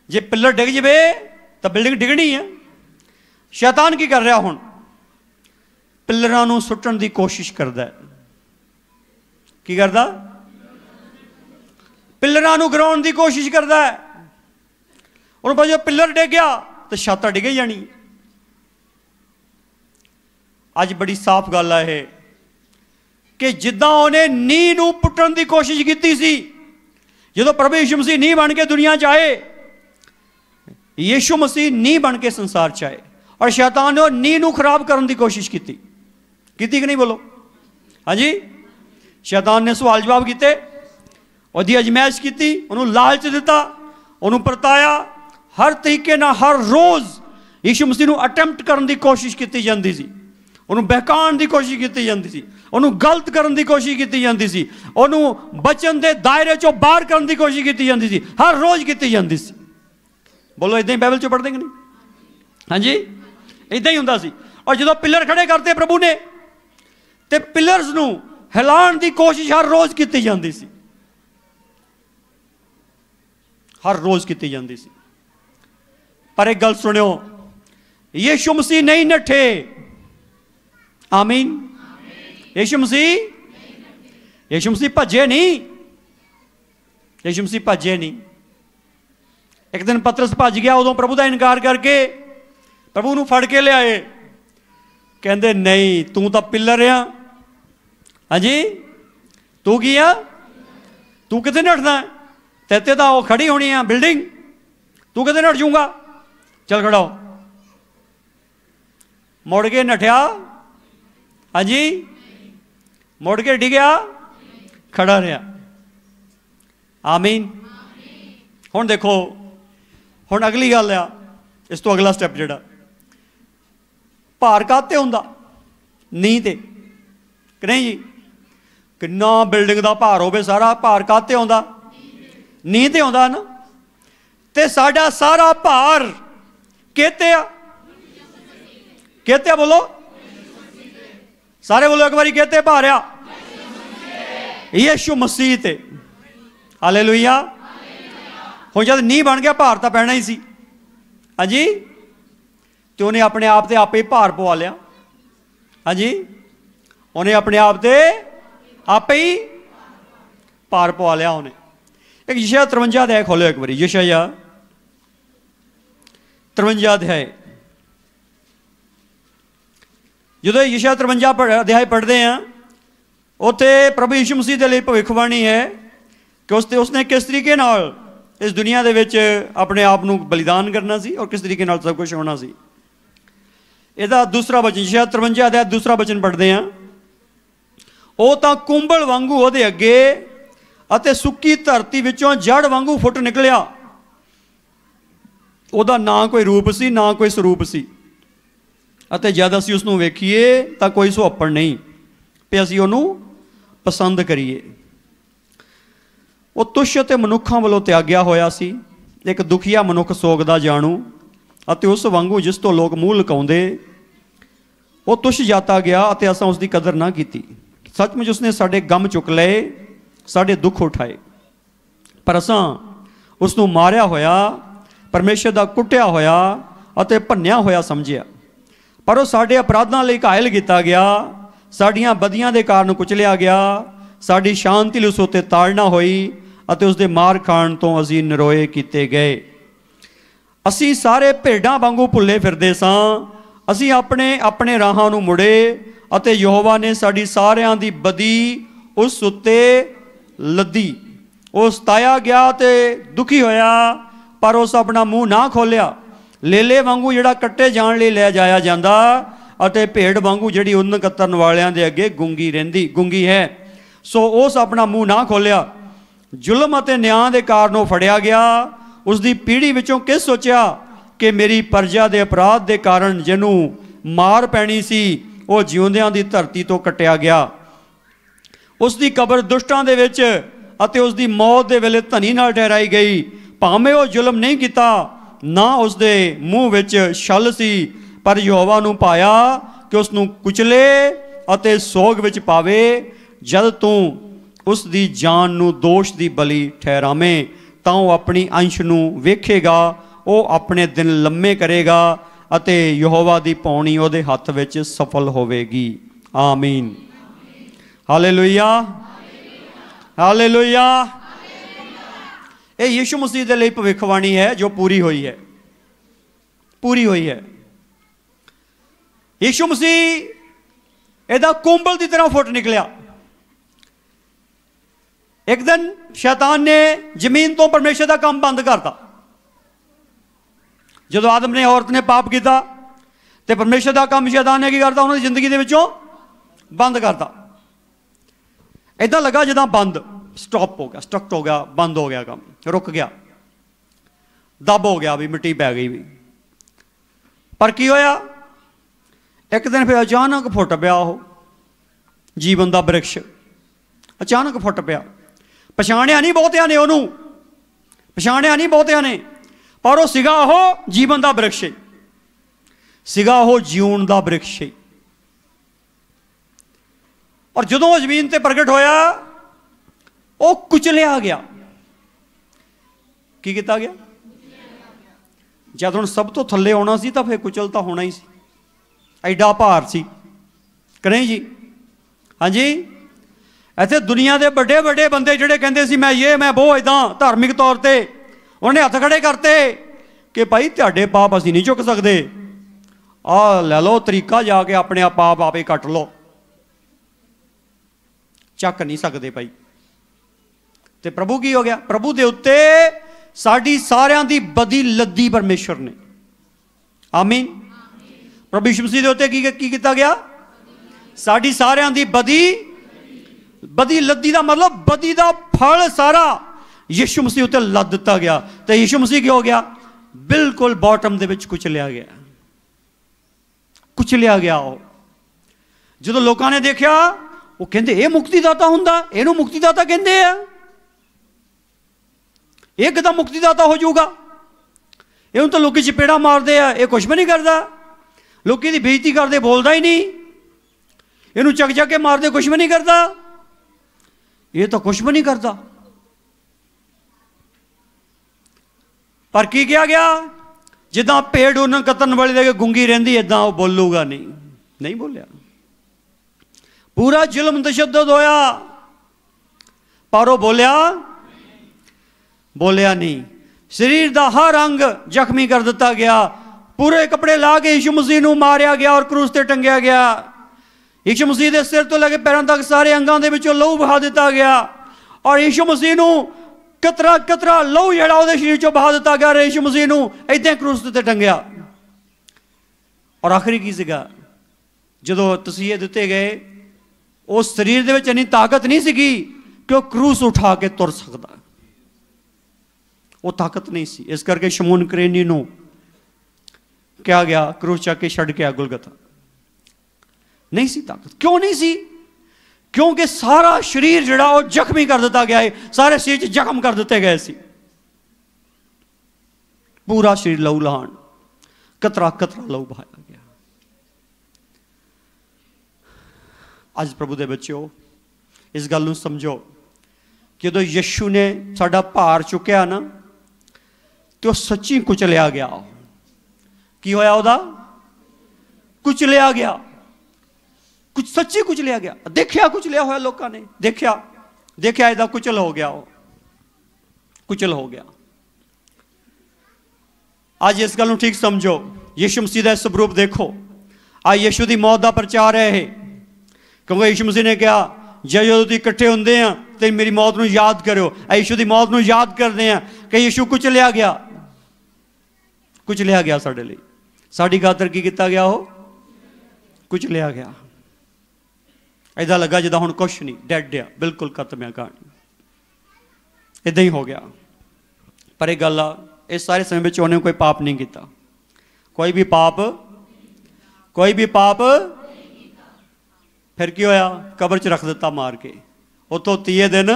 जे पिलर डिग जाए तो बिल्डिंग डिगनी है। शैतान की कर रहा हुण? पिलरां नूं सुट्टण की कोशिश करदा है। की करदा? पिलरां नूं गिराउण की कोशिश करदा है। उन्होंने पता जो पिलर डिग गया तो छत डिग ही जानी। अज बड़ी साफ गल है कि जिद्दां उन्हें नींह नूं पुट्टण की कोशिश की सी, जो प्रभु यीशु मसीह नींह बन के दुनिया च आए, यीशु मसीह नींह बन के संसार च आए और शैतान ने नींह नूं खराब करने की कोशिश की कि नहीं? बोलो हाँ जी। शैतान ने सवाल जवाब किए, उसकी अजमाइश की, उन्होंने लालच दिता, उन्होंने परताया, हर तरीके ना हर रोज़ यीशु मसीह नूं अटैम्प्ट करने की कोशिश की जाती सी, उन्होंने बहकाउण की कोशिश की जाती सी, उन्होंने गलत करने की कोशिश की जाती सी, उन्होंने बचन के दायरे चों बाहर करने की कोशिश की जाती सी, हर रोज़ की जाती सी। बोलो इदां ही बाइबल चो पढ़ते कि नहीं? हाँ जी, इदां ही हुंदा सी। और जो पिलर खड़े करते प्रभु ने तो पिलर्स नूं हिलाउण की कोशिश हर रोज़ की जाती सी, हर रोज़ की जाती सी। पर एक गल सुनियो, यीशु मसीह नहीं नठे। आमीन। यीशु मसीह भजे नहीं, यीशु मसीह भजे नहीं। एक दिन पतरस भज गया, उदों प्रभु का इनकार करके प्रभु नूं फड़ के लियाए, कहंदे नहीं तू तो पिलर आ। हाँ जी, तू की आ? तू कितने नठदा? तेते तो वो खड़ी होनी है बिल्डिंग, तू कितने नठ जूंगा? चल खड़ा हो। मुड़ के नठिया? हाँ जी, मुड़ के डिगया? खड़ा रहा। आमीन। हुण देखो, हुण अगली गल आ, इस तो अगला स्टैप जिहड़ा भार काते हुंदा? नींह ते कि नहीं जी? किन्ना बिल्डिंग का भार होवे, सारा भार काते आउंदा? नींह ते आउंदा ना। ते साडा सारा भार कहते आ? कहते आ? बोलो सारे बोलो एक बारी कहते भारिया यीशु मसीह ते। हालेलुया। हुण जद नी बन गया भार तां पैना ही सी। हाँ जी, तो उन्हें अपने आप ते आपे ही भार पवा लिया। हाँ जी, उन्हें अपने आप ते आपे ही भार पवा लिया उन्हें। एक यशायाह 53 अध्याय खोलो एक बारी, यशायाह 53 अध्याय। जो यशायाह 53 अध्याय पढ़ते हैं उत्थे प्रभु यीशु मसीह के लिए भविष्यवाणी है कि उसने किस तरीके नाल इस दुनिया दे विच अपने आप को बलिदान करना सी और किस तरीके नाल सब कुछ होना सी। इहदा दूसरा वचन यशायाह 53 अध्याय दूसरा वचन पढ़ते हैं। वो तां कुंबल वांगू उहदे अगे अते सुक्की धरती विचों जड़ वांगू फुट निकलिया। उहदा ना कोई रूप सी ना कोई स्वरूप सी अते जद असीं उसनूं वेखीए तां कोई सुहापण नहीं ते असीं उहनूं पसंद करिए। वो तुच्छ ते मनुखां वल्लों त्याग्या होया सी, एक दुखिया मनुख सोगदा जाणू अते उस वांगू जिस तो लोग मूँह लुकाउंदे। वो तुच्छ जाता गया अते असां उसकी कदर ना कीती। सचमुच उसने साडे गम चुक लए, साडे दुख उठाए, पर असां उसनूं मारिया होया, परमेश्वर दा कुटिया होया अते भन्निया होया समझिया। पर वो साडे अपराधां लई घायल किया गया, साडियां बदियां दे कारण कुचलिया गया। साडी शांति लई उस उत्ते ताड़ना होई अते उसदे मार खाण तो असीं निरोए कीते गए। असीं सारे भेडां वांगू भुल्ले फिरदे सां, असीं अपने अपने राहां नूं मुड़े अते यहोवा ने साडी सारियां दी बदी उस उत्ते लद्दी। वो सताया गया ते दुखी होया, पर उस अपना मूँह ना खोलिया। लेले वांगू जिहड़ा कट्टे जाण लई लै जाया जांदा अते भेड़ वांगू जिहड़ी उन्न कतरन वालियां दे अगे गुंगी है, सो उस अपना मूँह ना खोलिया। जुल्म अते न्याय दे कारण वो फड़िया गया। उसकी पीढ़ी विचों किस सोचा कि मेरी प्रजा के अपराध के कारण जिन्हों मार पैनी सी वो जिउंदियां दी धरती तो कट्टिया गया। उसकी कबर दुष्टां दे विच अते उसकी मौत के वेले धनी नाल ठहराई गई। भावें वो जुल्म नहीं किया, ना उसके मूँह विच छल सी, पर यहोवा नूं पाया कि उसनूं कुचले अते सोग विच पावे। जद तू उसकी जान नूं दोष की बलि ठहरावें तां वो अपनी अंश नूं वेखेगा। वो अपने दिन लम्मे करेगा अते यहोवा दी पौणी उहदे हत्थ विच सफल होवेगी। आमीन। Hallelujah, hallelujah. ये यीशु मसीह के लिए भविष्यवाणी है जो पूरी हुई है, पूरी हुई है। यीशु मसीह इहदा कुंबल की तरह फुट निकलिया। एक दिन शैतान ने जमीन तो परमेश्वर का काम बंद करता। जो आदम ने औरत ने पाप किया तो परमेश्वर का काम शैतान ने की करता, उन्होंने जिंदगी के विचों बंद करता। इदा लगा जिदा बंद स्टॉप हो गया, स्टक हो गया, बंद हो गया, काम रुक गया, दब हो गया, भी मिट्टी पै गई भी। पर की होया, एक दिन फिर अचानक फुट पिया वो जीवन का वृक्ष, अचानक फुट पिया। पछाणिया नहीं बहुतिया ने उन्होंने, पछाणिया नहीं बहुतिया ने, पर वो सीगा वो जीवन का वृक्ष, सीगा वो जीवन का वृक्ष। और जदों वो जमीन ते प्रगट होया वो कुचलिया गया। की किया गया? जब हुण सब तो थल्ले आना सी तो फिर कुचल तो होना ही सी, एडा भार सी कि नहीं जी? हाँ जी। इत्थे दुनिया के बड़े बड़े बंदे जिहड़े कहंदे सी मैं ये मैं वो, इदां धार्मिक तौर पर उन्हें हथ खड़े करते कि भाई तुहाडे पाप असीं नहीं चुक सकते, आ लै लो तरीका जाके अपने पाप आपे कट लो, चक नहीं सकते भाई। तो प्रभु की हो गया? प्रभु के उत्ते साडी सारियां दी बदी लद्दी परमेश्वर ने। आमीन। प्रभु यीशु मसीह के उत्ते की किया गया? साडी सारियां दी बदी, बदी लद्दी का मतलब बदी का फल सारा यीशु मसीह उत्ते लद दिता गया। तो यीशु मसीह की हो गया? बिल्कुल बॉटम दे विच कुचलिया गया, कुचलिया गया। जो लोगों ने देखा वो कहते ये मुक्तिदाता हुंदा, इहनूं मुक्तिदाता कहंदे आ, ये किदां मुक्तिदाता हो जाऊगा? इहनूं तो लोग चपेड़ा मारते हैं, ये कुछ भी नहीं करता, लोग बेइज्जती करते, बोलता ही नहीं। इनू चक चक के मारते कुछ भी नहीं करता, ये तो कुछ भी नहीं करता। पर की किया गया, जिदा भेड़ उन्हें कतन वाली दे गूंगी रही, इदा वो बोलूगा नहीं, नहीं बोलिया। पूरा जुल्म तशद्दुद होया पर वो बोलिया नहीं। शरीर का हर अंग जख्मी कर दिता गया, पूरे कपड़े ला के यीशु मसीह नूं मारिया गया और क्रूस ते टंगिया गया। यीशु मसीह के सिर तो लगे पैरों तक सारे अंगों के विचों लहू बहा दिता गया और यीशु मसीह नूं कतरा कतरा लहू जिहड़ा उहदे शरीर चों बहा दिता गया। यीशु मसीह नूं इदां क्रूस ते टंगिया। और आखिरी की सीगा, जदों तसीहे दिते गए, उस शरीर दे विच इन्नी ताकत नहीं सीगी कि वह क्रूस उठा के तुर सकदा, वो ताकत नहीं सी। इस करके शमून करेनी नूं कहा गया क्रूस चक के छड़ के आ गुलगता। नहीं सी ताकत। क्यों नहीं सी? क्योंकि सारा शरीर जिहड़ा वो जख्मी कर दिता गया है, सारे शरीर च जख्म कर दिते गए सी, पूरा शरीर लहू लहान, कतरा कतरा लहू बहाया गया। अज प्रभु दे बच्चों, इस गल नूं समझो कि जदों यीशु ने साडा भार चुक्या ना, तो सच्ची कुचलिया गया। की होया उहदा? कुचलिया गया, कुछ सच्ची कुचलिया गया। देखिया कुचलिया होया, लोगों ने देखिया इहदा कुचल हो गया, कुचल हो गया। आज इस गल नूं ठीक समझो, यीशु मसीह दा स्वरूप देखो। आज यीशु की मौत का प्रचार है, क्योंकि यीशु मसीह ने कहा जो तुम इकट्ठे होंगे हैं तो मेरी मौत नूं याद करो। यीशु की मौत नूं याद करते हैं कि यीशु कुचलिया गया, कुचलिया गया साडे लई, साडी खातर की किया गया, हो कुचलिया गया। इदा लगा जिदा हुण कुछ नहीं, डैड आ, बिल्कुल खत्म है कहानी, इदा ही हो गया। पर एक गल आ, इस सारे समय में उन्हें कोई पाप नहीं किया, कोई भी पाप फिर की होया, कबर च रख दिता मार के। उतों 30 दिन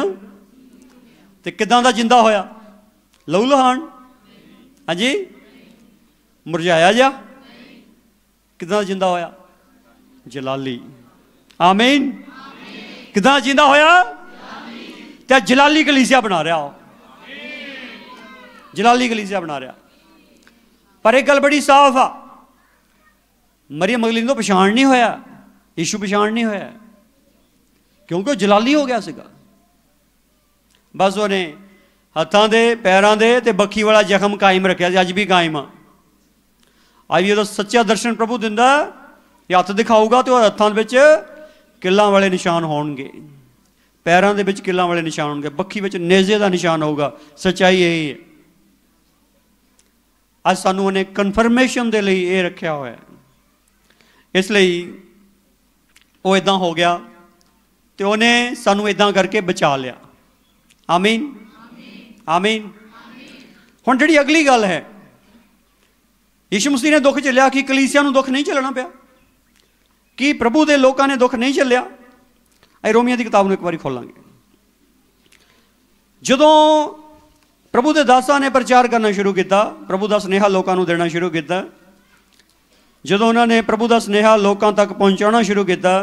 तो किदां दा जिंदा होया, लहू लहान। हाँ जी, मुरझाया जा, किदां जिंदा होया, जलाली। आमीन। किदां जिंदा होया, ते जलाली कलीसिया बना रहा हो, जलाली कलीसिया बना रहा। पर एक गल बड़ी साफ आ, मरियम मगदलीनी तो पछाण नहीं होया, यीशु पछाण नहीं होया, क्योंकि जलाली हो गया सीगा। बस उन्हें हत्थां दे पैरां दे ते बखी वाला जख्म कायम रखा, अज भी कायम आ। अज भी जो सच्चा दर्शन प्रभु दिंदा, हत्थ दिखाऊगा तो हत्थां विच किल्लां वाले निशान होणगे, पैरां दे विच किल्लां वाले निशान होणगे, बखी विच नेज़े दा निशान होगा। सच्चाई यही है। अज सानू उन्हें कन्फर्मेशन दे लई ये रखा होया, इसलिए वो इदां हो गया तो उन्हें सानू इदां करके बचा लिया। आमीन, आमीन। हुण जिहड़ी अगली गल है, यीशु मसीह ने दुख झेलिया, कि कलीसिया नूं दुख नहीं झेलना पिया, कि प्रभु के लोगों ने दुख नहीं झेलिया। रोमिया की किताब में एक बार खोलांगे। जदों प्रभु के दासां ने प्रचार करना शुरू किया, प्रभु का स्नेहा लोगों को देना शुरू किया, जदों उन्होंने प्रभु का स्नेहा लोगों तक पहुँचाना शुरू किया,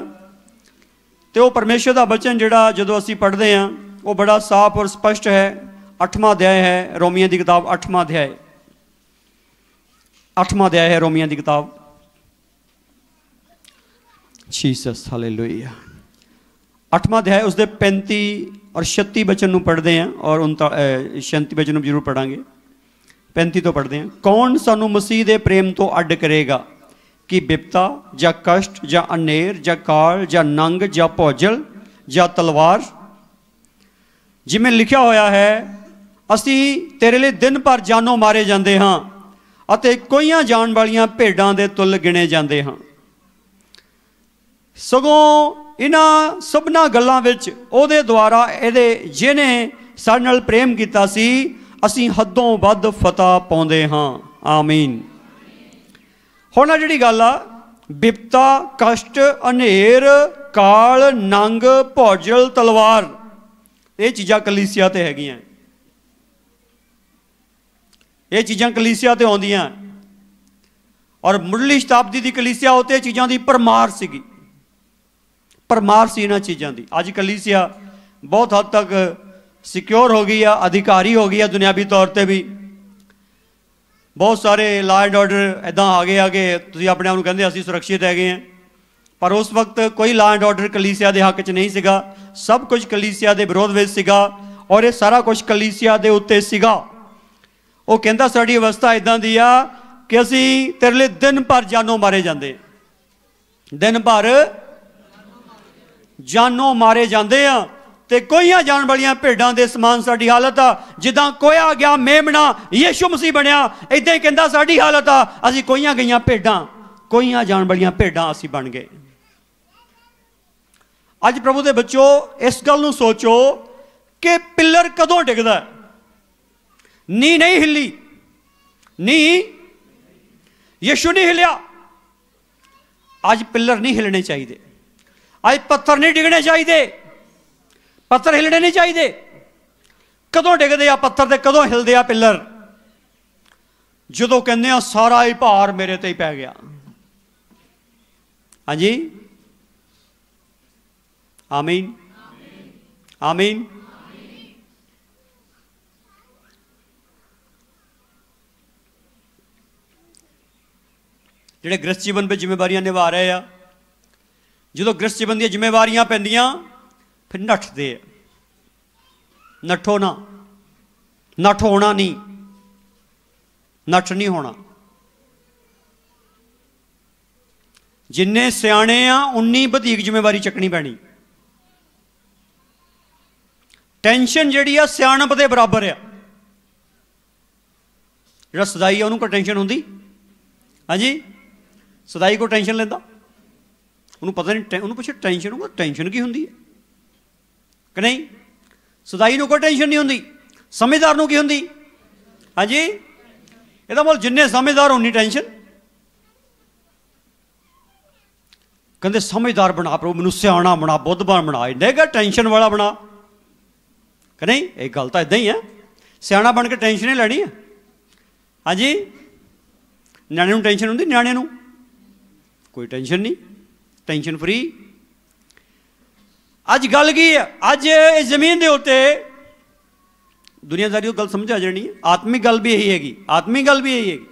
तो परमेश्वर का वचन जिहड़ा जदों असीं पढ़ते हैं वो बड़ा साफ और स्पष्ट है। 8वां अध्याय है रोमिया की किताब, 8वां अध्याय, 8वां अध्याय है रोमिया की किताब। Jesus hallelujah. 8वां अध्याय उसके 35 और 36 वचन नूं पढ़ते हैं, और 36 वचन नूं जरूर पढ़ांगे। 35 तो पढ़ते हैं। कौन सानू मसीह दे प्रेम तो अड्ड करेगा, कि बिपता जा कष्ट जा अनेर जा काल जा नंग जा भौजल जा तलवार। जिमें लिखा होया है, असी तेरे लिए दिन भर जानों मारे जाते हाँ, अते कोईयां जान वालियां भेडां दे तुल गिने जाते हाँ। सगों इन्हां सबना गल्लां विच ओहदे द्वारा इहदे जिहने साडे नाल प्रेम कीता सी, असीं हदों वध फतह पाउंदे हाँ। आमीन। हुण आ जिहड़ी गल आ, बिपता कष्ट अनेर काल नंग भौजल तलवार, ये चीज़ां कलीसिया ते हैगियां, ये चीज़ां कलीसिया ते आउंदियां। और मुढ़ली शताब्दी की कलीसिया उत्ते चीज़ों की परमार सीगी, परमार सी इन्हां चीज़ों की। अज कलीसिया बहुत हद तक सिक्योर हो गई है, अधिकारी हो गई है दुनियावी तौर पर भी। बहुत सारे लॉ एंड ऑर्डर इदा आ गए तुसीं अपने आप नूं कहंदे असीं सुरक्षित है, पर उस वक्त कोई लॉ एंड ऑर्डर कलीसिया के हक च नहीं सीगा। सब कुछ कलीसिया के विरोध में सीगा और ये सारा कुछ कलीसिया के उत्ते सीगा। वो कहता साड़ी अवस्था इदां दी आ कि असीं तेरे लिए दिन भर जानों मारे जाते, दिन भर जानों मारे जाते हैं, तो कोईयां जान वालियां भेडां दे समान साडी हालत आ। जिद्दां कोया गया मेमना यीशु मसीह बनया, इदां ही कहंदा साडी हालत आ असीं कोईयां गईयां भेडां, कोईयां जान वालियां भेडां असीं बन गए। अज प्रभु दे बच्चों इस गल नूं सोचो कि पिलर कदों डिगदा? नी नहीं हिली, नी यीशु नहीं हिलिया। अज पिलर नहीं हिलने चाहिए, अज पत्थर नहीं डिगने चाहिए, पत्थर हिलने नहीं चाहिए। कदों डिगदे आ पत्थर ते कदों हिलदे आ पिलर? जदों कहंदे आ सारा ही भार मेरे ते ही पै गया। हाँ जी, आमीन आमीन। जिहड़े गृहस्थ जीवन में जिम्मेवारियां निभा रहे आ, जो गृहस्थ जीवन दी जिम्मेवारियां पैंदियां फिर नठदे आ। नठो ना, नठ होना नहीं, नठ नहीं होना। जिन्ने सियाणे आ उन्नी वधीक जिम्मेवारी चकनी पैनी। टेंशन जिहड़ी आ सियाणप दे बराबर आ। जिहड़ा सदाई आ उहनूं कोई टेंशन हुंदी? हाँ जी, सदाई को टेंशन लेंदा? उन्होंने पता नहीं, उन्होंने पुछे टेंशन होगा, टेंशन की होंगी है कि नहीं? सदाई को कोई टेंशन नहीं होंगी, समझदार को की होंगी? हाँ जी, यदा मतलब जिन्ने समझदार उन्नी टेंशन। कहते समझदार बना प्रभु, मैनू सियाणा बना, बुद्धवान बना, इन्हें टेंशन वाला बना कि नहीं? एक गल तो इदा ही है, सियाणा बन के टेंशन ही लैनी है। हाँ जी, न्याणे टेंशन होंगी? न्याणे कोई टेंशन नहीं, टेंशन फ्री। अज गल की है, अज इस जमीन के उत्ते दुनियादारी गल समझ आ जानी है। आत्मिक गल भी यही हैगी, आत्मिक गल भी यही हैगी,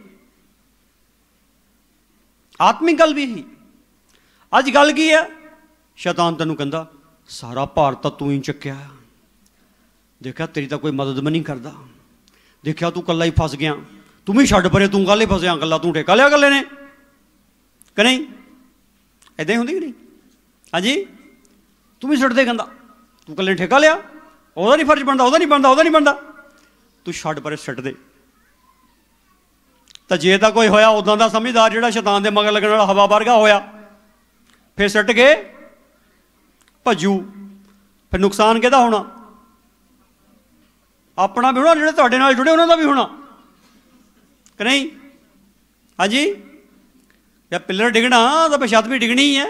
आत्मिक गल भी यही। अज गल की है, शैतान तेनों कहता सारा भार तो तू ही चुक्या, देखा तेरी तो कोई मदद भी नहीं करता, देखा तू कला ही फस गया, तू भी छड्ड परे, तू कल ही फसया, कला तू ठेका लिया कले ने कि नहीं? इदा ही होंगी कि नहीं? हाँ जी, तू भी छड्ड दे, कहता तू कले ठेका लिया, वह नहीं फर्ज बनता, वह नहीं बनता, वह नहीं बनता, तू छड्ड परे सट दे। तो जे तो कोई होया उदा का समझदार जिहड़ा शैतान के मगर लगने वाला हवा वर्गा होया, फिर सट के भजू, फिर नुकसान किहदा होना? अपना भी होना, जिहड़े तुहाडे नाल जुड़े उन्हां दा भी होना कि नहीं? हाँ जी, जब पिलर डिगना तो फिर छत भी डिगनी ही है।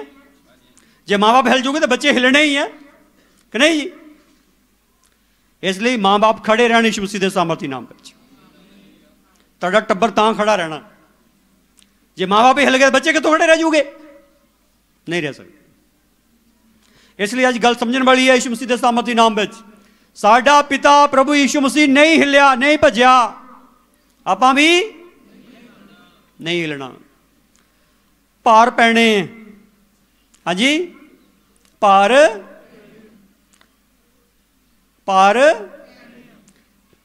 जे माँ बाप हिल जूगे तो बच्चे हिलने ही है कि नहीं जी? इसलिए माँ बाप खड़े रहने यीशु मसीह के सामर्थी नाम पर। तुहाडा टब्बर तां खड़ा रहना, जे माँ बाप ही हिल गए बच्चे कितों खड़े रह जूगे? नहीं रह सकते। इसलिए अज गल समझने वाली है, यीशु मसीह के सामर्थी नाम पर साडा पिता प्रभु यीशु मसीह नहीं हिलिया, नहीं भज्या, आपां भी नहीं हिलना। भार पैने, हाँ जी, भार भार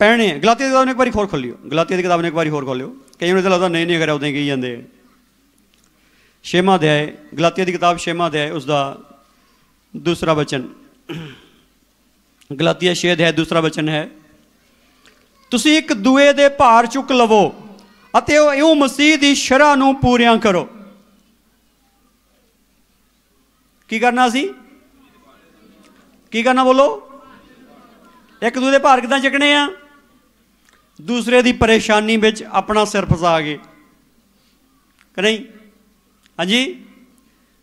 पैने। गलातिया की किताब ने एक बार होर खोलियो, गलातिया की किताब ने एक बार होर खोलियो, कई तो लगता नहीं नहीं अगर उदा ही कही जाते। 6वां अध्याय, गलातिया की किताब 6वां अध्याय, उसका दूसरा वचन। गलातिया 6 अध्याय दूसरा वचन है, तुसी एक दूए दे भार चुक लवो अते इउं मसीह दी शरह नूं पूरियां करो। की करना सी? की करना बोलो? एक दूसरे भार किदां चकने आ? दूसरे दी परेशानी विच अपना सिर फसा के कि नहीं? हाँ जी,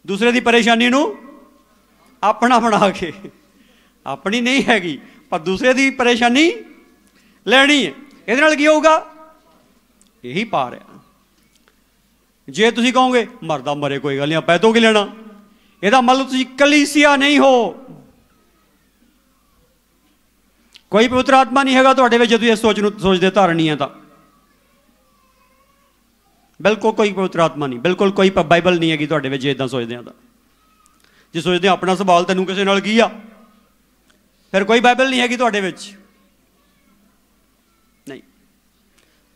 दूसरे दी परेशानी नूं अपना बना के, अपनी नहीं हैगी पर दूसरे दी परेशानी लैनी है। इहदे नाल की होगा? यही पार है। जे तुसीं कहोगे मरदा मरे कोई गल नहीं, आपां तो की लेना, ਇਹਦਾ ਮਤਲਬ ਤੁਸੀਂ ਕਲੀਸਿਆ ਨਹੀਂ ਹੋ। ਕੋਈ ਪਵਿੱਤਰ ਆਤਮਾ ਨਹੀਂ ਹੈਗਾ ਤੁਹਾਡੇ ਵਿੱਚ। ਜਦੋਂ ਇਹ ਸੋਚ ਨੂੰ ਸੋਚਦੇ ਧਾਰਨ ਨਹੀਂ ਹੈ ਤਾਂ ਬਿਲਕੁਲ ਕੋਈ ਪਵਿੱਤਰ ਆਤਮਾ ਨਹੀਂ, ਬਿਲਕੁਲ ਕੋਈ ਬਾਈਬਲ ਨਹੀਂ ਹੈਗੀ ਤੁਹਾਡੇ ਵਿੱਚ ਜੇ ਇੱਦਾਂ ਸੋਚਦੇ ਆ ਤਾਂ। ਜੇ ਸੋਚਦੇ ਆਪਣਾ ਸਵਾਲ ਤੈਨੂੰ ਕਿਸੇ ਨਾਲ ਕੀ ਆ, ਫਿਰ ਕੋਈ ਬਾਈਬਲ ਨਹੀਂ ਹੈਗੀ ਤੁਹਾਡੇ ਵਿੱਚ। ਨਹੀਂ।